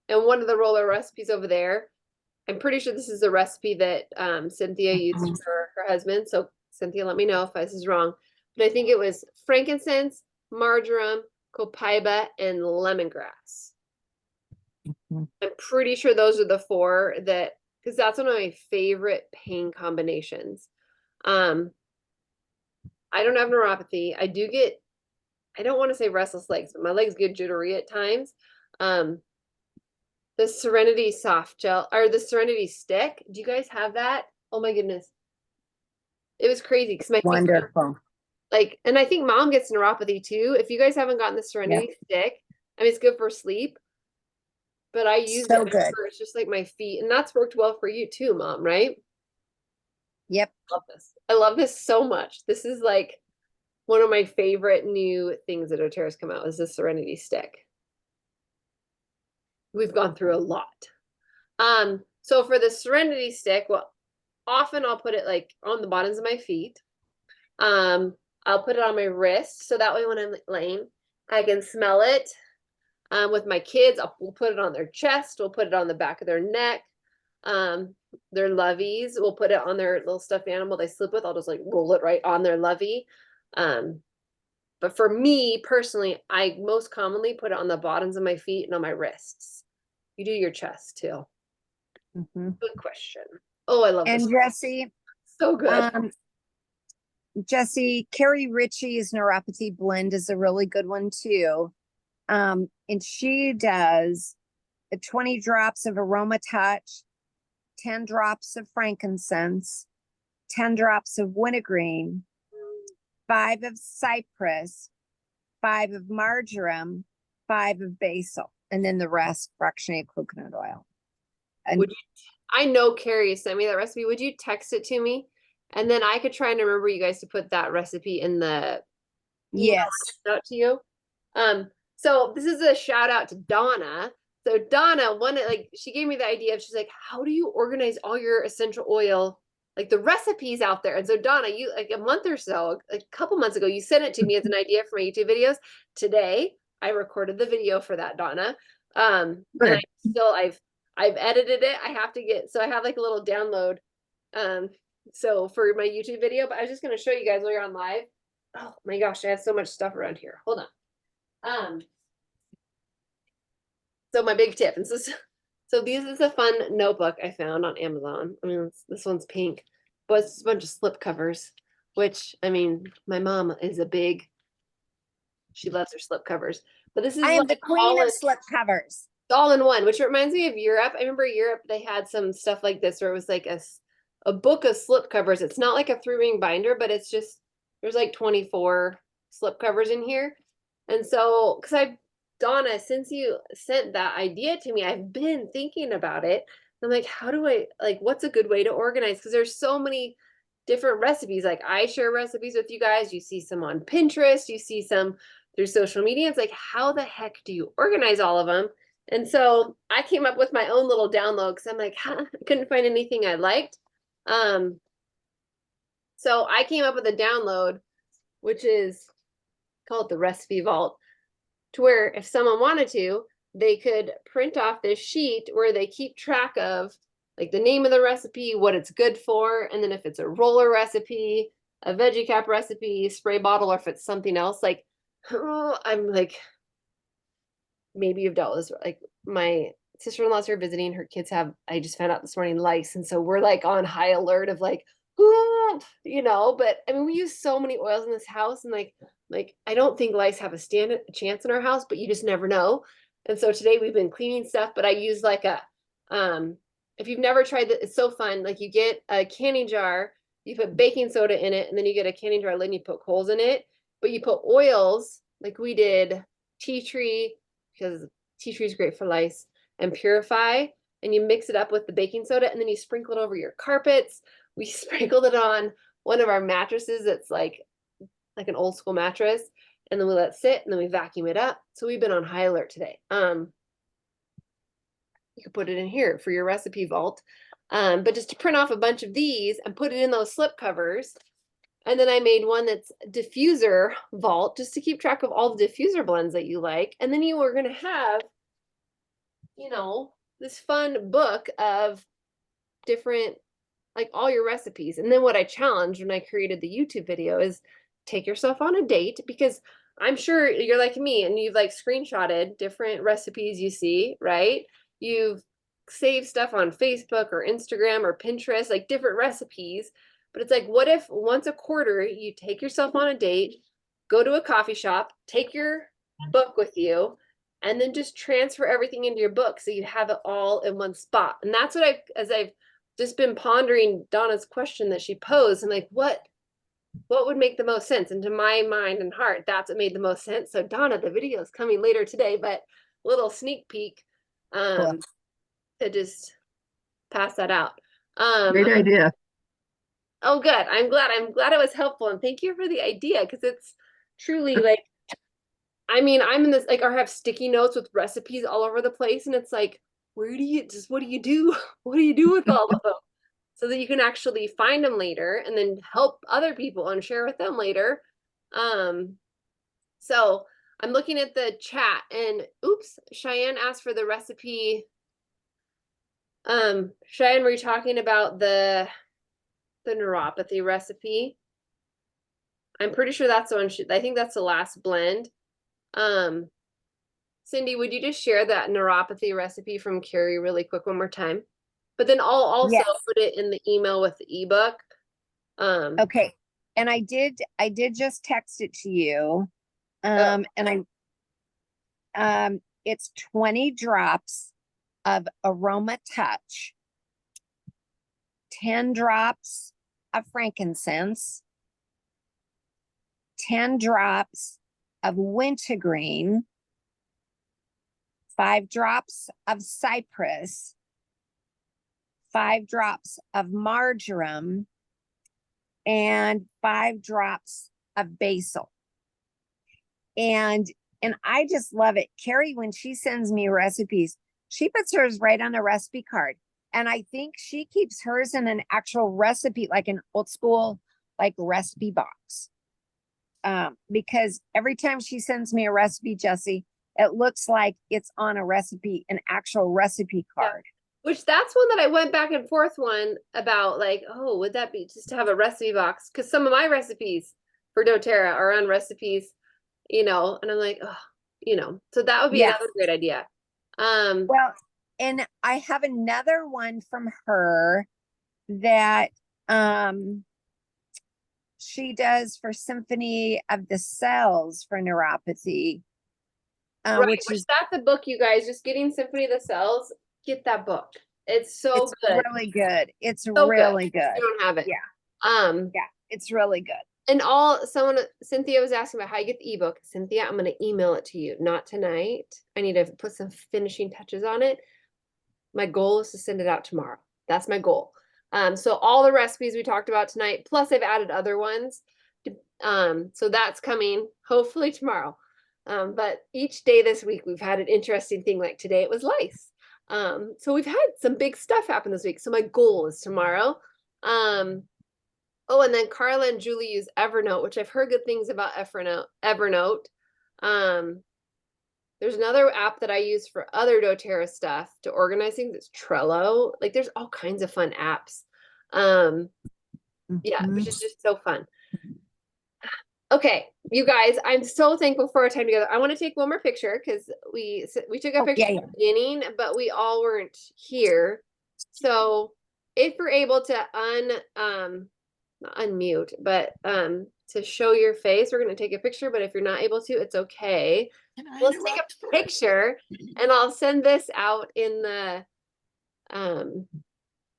and one of the roller recipes over there, I'm pretty sure this is the recipe that Cynthia used for her husband. So Cynthia, let me know if this is wrong. But I think it was frankincense, marjoram, copaiba, and lemongrass. I'm pretty sure those are the four that, because that's one of my favorite pain combinations. I don't have neuropathy. I do get, I don't want to say restless legs, but my legs get jittery at times. The Serenity soft gel or the Serenity stick. Do you guys have that? Oh my goodness. It was crazy because my wonderful. Like, and I think mom gets neuropathy too. If you guys haven't gotten the Serenity stick, I mean, it's good for sleep, but I use it for, it's just like my feet, and that's worked well for you too, mom, right? Yep. I love this. I love this so much. This is like one of my favorite new things that doTERRA's come out is the Serenity stick. We've gone through a lot. So for the Serenity stick, well, often I'll put it like on the bottoms of my feet. I'll put it on my wrist. So that way when I'm laying, I can smell it. With my kids, we'll put it on their chest. We'll put it on the back of their neck. Their loveys, we'll put it on their little stuffed animal they sleep with. I'll just like roll it right on their lovey. But for me personally, I most commonly put it on the bottoms of my feet and on my wrists. You do your chest too. Good question. Oh, I love this. And Jesse, so good. Jesse, Carrie Ritchie's neuropathy blend is a really good one too. And she does 20 drops of aroma touch, 10 drops of frankincense, 10 drops of wintergreen, 5 of cypress, 5 of marjoram, 5 of basil, and then the rest fractionated coconut oil. And would you, I know Carrie sent me that recipe. Would you text it to me? And then I could try and remember you guys to put that recipe in the yes out to you. So this is a shout out to Donna. So Donna, she gave me the idea of, she's like, how do you organize all your essential oil, like the recipes out there? And so Donna, you like a month or so, a couple months ago, you sent it to me as an idea for my YouTube videos. Today, I recorded the video for that, Donna. And I've edited it. So I have like a little download. So for my YouTube video, but I was just going to show you guys while you're on live. Oh my gosh, I have so much stuff around here. Hold on. So my big tip, and this is a fun notebook I found on Amazon. I mean, this one's pink, but it's a bunch of slip covers, which, I mean, my mom is she loves her slip covers. But this is I am like the queen of slip covers. all in one, which reminds me of Europe. I remember Europe, they had some stuff like this where it was like a book of slip covers. It's not like a 3-ring binder, but it's just, there's like 24 slip covers in here. And so, Donna, since you sent that idea to me, I've been thinking about it. I'm like, how do I, like, what's a good way to organize? Because there's so many different recipes. Like, I share recipes with you guys. You see some on Pinterest, you see some through social media. It's like, how the heck do you organize all of them? And so I came up with my own little download because I'm like, I couldn't find anything I liked. So I came up with a download, which is, call it the recipe vault, to where if someone wanted to, they could print off this sheet where they keep track of like the name of the recipe, what it's good for, and then if it's a roller recipe, a veggie cap recipe, spray bottle, or if it's something else. Like, I'm like, maybe you've dealt with this. Like, my sister-in-law's here visiting, her kids have, I just found out this morning, lice, and so we're like on high alert of like, but I mean, we use so many oils in this house, and like I don't think lice have a chance in our house, but you just never know. And so today we've been cleaning stuff, but I use like if you've never tried that, it's so fun. Like, you get a canning jar, you put baking soda in it, and then you get a canning jar lid and you put coals in it, but you put oils, like we did tea tree, because tea tree is great for lice, and purify, and you mix it up with the baking soda, and then you sprinkle it over your carpets. We sprinkled it on one of our mattresses that's like an old school mattress, and then we let it sit, and then we vacuum it up. So we've been on high alert today. You could put it in here for your recipe vault. But just to print off a bunch of these and put it in those slip covers. And then I made one that's diffuser vault, just to keep track of all the diffuser blends that you like. And then you are going to have, this fun book of different, like, all your recipes. And then what I challenged when I created the YouTube video is take yourself on a date, because I'm sure you're like me and you've like screenshotted different recipes you see, right? You've saved stuff on Facebook or Instagram or Pinterest, like different recipes. But it's like, what if once a quarter you take yourself on a date, go to a coffee shop, take your book with you, and then just transfer everything into your book so you have it all in one spot. And that's what as I've just been pondering Donna's question that she posed, I'm like, what would make the most sense? And to my mind and heart, that's what made the most sense. So Donna, the video is coming later today, but little sneak peek Cool. to just pass that out. Great idea. Oh, good. I'm glad it was helpful. And thank you for the idea, because it's truly like, I mean, I'm in this, like, I have sticky notes with recipes all over the place. And it's like, what do you do? What do you do with all of them? So that you can actually find them later and then help other people and share with them later. So I'm looking at the chat, and oops, Cheyenne asked for the recipe. Cheyenne, were you talking about the neuropathy recipe? I'm pretty sure that's the one. I think that's the last blend. Cindy, would you just share that neuropathy recipe from Carrie really quick one more time? But then I'll also put it in the email with the ebook. Okay. And I did just text it to you. And it's 20 drops of Aroma Touch, 10 drops of frankincense, 10 drops of wintergreen, 5 drops of cypress, 5 drops of marjoram, and 5 drops of basil. And And I just love it. Carrie, when she sends me recipes, she puts hers right on a recipe card. And I think she keeps hers in an actual recipe, like an old school, like recipe box. Because every time she sends me a recipe, Jesse, it looks like it's on a recipe, an actual recipe card. Which that's one that I went back and forth one about, like, oh, would that be just to have a recipe box? Because some of my recipes for doTERRA are on recipes, and I'm like, oh, so that would be Yes. another great idea. Well, and I have another one from her that she does for Symphony of the Cells for neuropathy. right, Which which is that's a book, you guys. Just getting Symphony of the Cells. Get that book. It's so good. really good. It's So really good. good. You don't have it. Yeah. Yeah, it's really good. And Cynthia was asking about how you get the ebook. Cynthia, I'm going to email it to you. Not tonight. I need to put some finishing touches on it. My goal is to send it out tomorrow. That's my goal. So all the recipes we talked about tonight, plus I've added other ones. So that's coming hopefully tomorrow. But each day this week, we've had an interesting thing. Like today, it was lice. So we've had some big stuff happen this week. So my goal is tomorrow. Oh, and then Carla and Julie use Evernote, which I've heard good things about Evernote. There's another app that I use for other doTERRA stuff to organize things. It's Trello. Like there's all kinds of fun apps. Yeah, which is just so fun. Okay, you guys, I'm so thankful for our time together. I want to take one more picture because we took a picture at the beginning, but we all weren't here. So if you're able to not unmute, but to show your face, we're going to take a picture. But if you're not able to, it's okay. Let's take a picture, and I'll send this out in the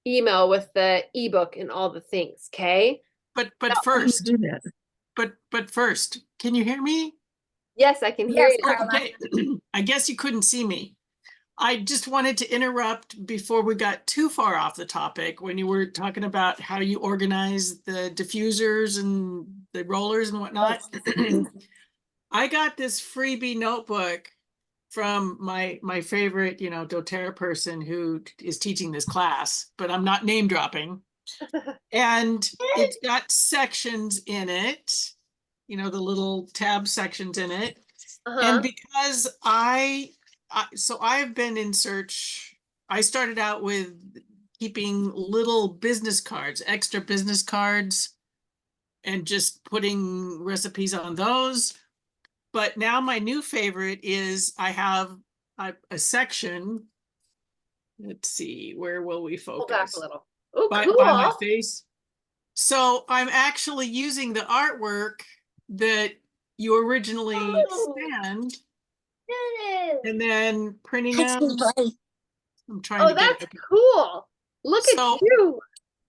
email with the ebook and all the things. Okay. But first, but first, can you hear me? Yes, I can hear you. Okay. I guess you couldn't see me. I just wanted to interrupt before we got too far off the topic when you were talking about how you organize the diffusers and the rollers and whatnot. I got this freebie notebook from my favorite, doTERRA person who is teaching this class, but I'm not name dropping. And it's got sections in it, the little tab sections in it. And because so I've been in search, I started out with keeping little business cards, extra business cards, and just putting recipes on those. But now my new favorite is I have a section. Let's see, where will we focus? Pull back a little. Oh, by cool. my face. So I'm actually using the artwork that you originally sent and then printing out. I'm trying to that's get it. cool. Look at you.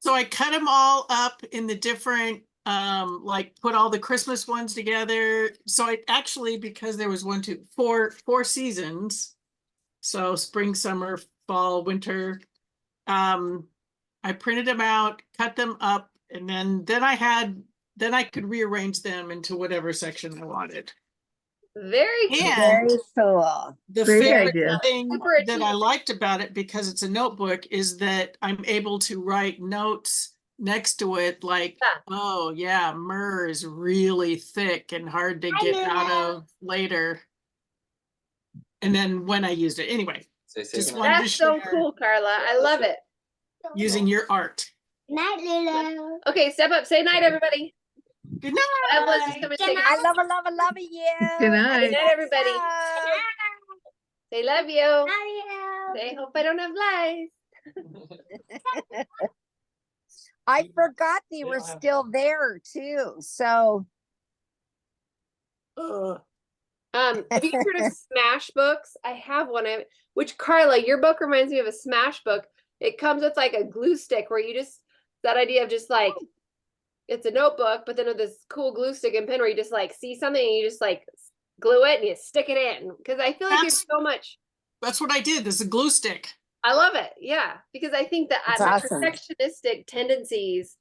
So I cut them all up in the different, like put all the Christmas ones together. So I actually, because there was four seasons. So spring, summer, fall, winter. I printed them out, cut them up, and then I could rearrange them into whatever section I wanted. Very cool. Very cool. The favorite thing that I liked about it, because it's a notebook, is that I'm able to write notes next to it like, oh yeah, myrrh is really thick and hard to get out of later. And then when I used it, anyway. Just wanted That's so cool, Carla. I love it. Using your art. Night, Lulu. Okay, step up. Say night, everybody. Good night. Evelyn's just coming to say I love you. Good night. Good night, everybody. Say love you. Love you. Say hope I don't have lice. I forgot they were still there too. So have you heard of Smash books? I have one. Which Carla, your book reminds me of a Smash book. It comes with like a glue stick where that idea of just like, it's a notebook, but then with this cool glue stick and pen where you just like see something and you just like glue it and you stick it in. Because I feel like there's so much. That's what I did. This is a glue stick. I love it. Yeah. Because I think that my awesome. perfectionistic tendencies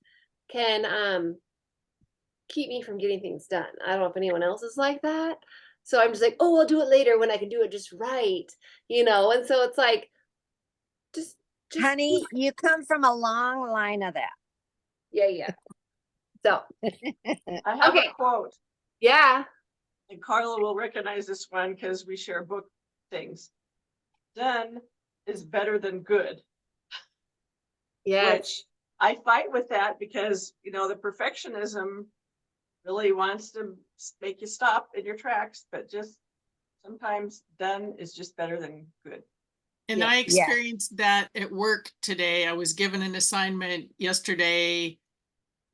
can keep me from getting things done. I don't know if anyone else is like that. So I'm just like, oh, I'll do it later when I can do it just right, you know? And so it's like, just Honey, you come from a long line of that. yeah. So, I have okay. a quote, Yeah. and Carla will recognize this one because we share book things. Done is better than good. Yes. Which I fight with that because, you know, the perfectionism really wants to make you stop in your tracks, but just sometimes done is just better than good. And Yeah. I experienced that at work today. I was given an assignment yesterday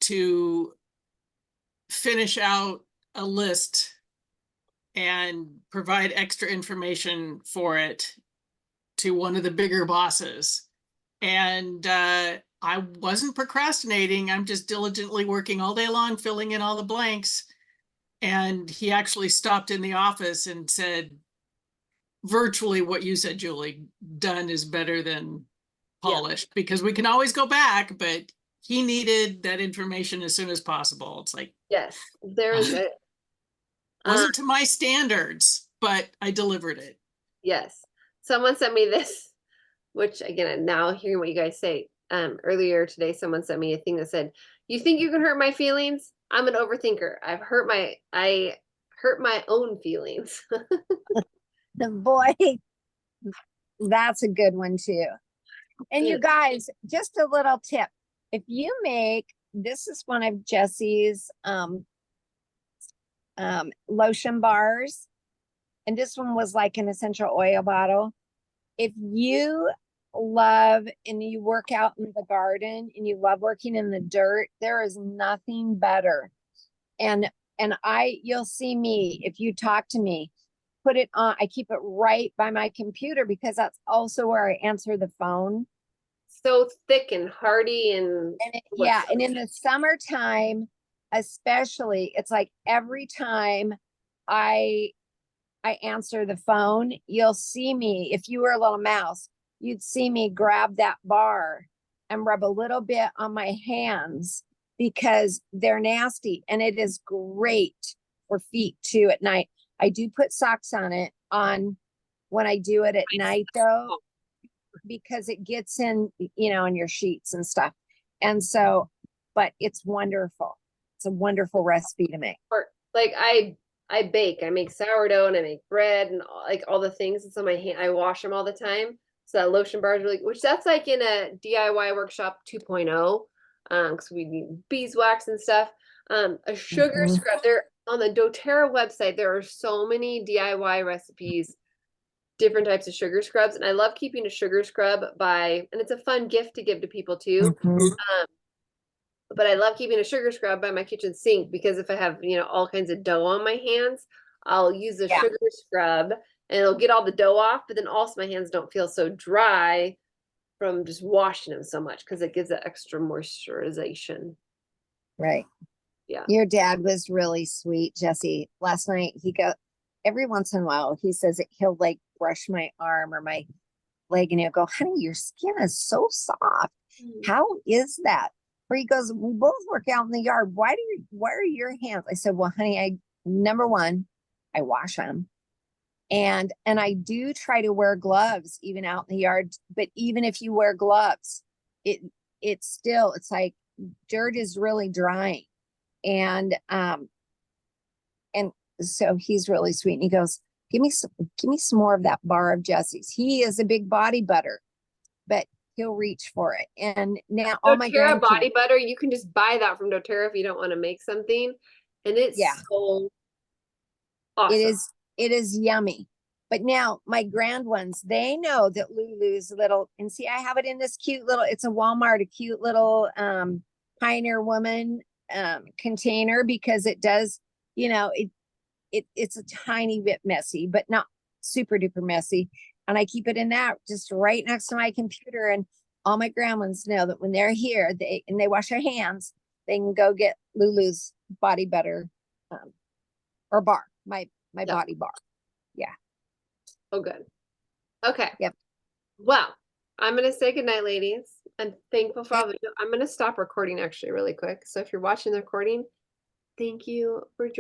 to finish out a list and provide extra information for it to one of the bigger bosses. And I wasn't procrastinating. I'm just diligently working all day long, filling in all the blanks. And he actually stopped in the office and said, virtually what you said, Julie, done is better than polished, because we can always go back, but he needed that information as soon as possible. It's like, Yes. There's it. wasn't to my standards, but I delivered it. Yes. Someone sent me this, which again, now hearing what you guys say, earlier today, someone sent me a thing that said, you think you can hurt my feelings? I'm an overthinker. I hurt my own feelings. The boy, that's a good one too. And you guys, just a little tip. If you make, this is one of Jesse's lotion bars, and this one was like an essential oil bottle. If you love and you work out in the garden and you love working in the dirt, there is nothing better. And you'll see me, if you talk to me, put it on, I keep it right by my computer because that's also where I answer the phone. So thick and hardy and Yeah, and in the summertime, especially, it's like every time I answer the phone, you'll see me, if you were a little mouse, you'd see me grab that bar and rub a little bit on my hands because they're nasty, and it is great for feet too at night. I do put socks on it when I do it at night though, because it gets in, you know, in your sheets and stuff. And so, but it's wonderful. It's a wonderful recipe to make. Like I bake, I make sourdough and I make bread and like all the things. And so my hand, I wash them all the time. So that lotion bar is really, which that's like in a DIY workshop 2.0. Because we need beeswax and stuff. A sugar scrub. There on the doTERRA website, there are so many DIY recipes, different types of sugar scrubs, and I love keeping a sugar scrub and it's a fun gift to give to people too. But I love keeping a sugar scrub by my kitchen sink because if I have, you know, all kinds of dough on my hands, I'll use a sugar scrub and it'll get all the dough off, but then also my hands don't feel so dry from just washing them so much because it gives that extra moisturization. Right. Yeah. Your dad was really sweet, Jesse. Last night, every once in a while, he says that he'll like brush my arm or my leg and he'll go, honey, your skin is so soft. How is that? Or he goes, we both work out in the yard. Why are your hands? I said, well, honey, number one, I wash them. And I do try to wear gloves even out in the yard. But even if you wear gloves, it's like dirt is really drying. And so he's really sweet. And he goes, give me some more of that bar of Jesse's. He is a big body butter, but he'll reach for it. And now all my doTERRA body butter, you can just buy that from doTERRA if you don't want to make something. And it's so awesome. It is yummy. But now my grand ones, they know that Lulu's little, and see, I have it in this cute little, it's a Walmart, a cute little Pioneer Woman container because it does, you know, it's a tiny bit messy, but not super duper messy. And I keep it in that just right next to my computer. And all my grand ones know that when they're here, they wash their hands, they can go get Lulu's body butter or bar, my body bar. Yeah. Oh, good. Okay. Yep. Well, I'm going to say goodnight, ladies. I'm thankful for all the, I'm going to stop recording actually really quick. So if you're watching the recording, thank you for joining.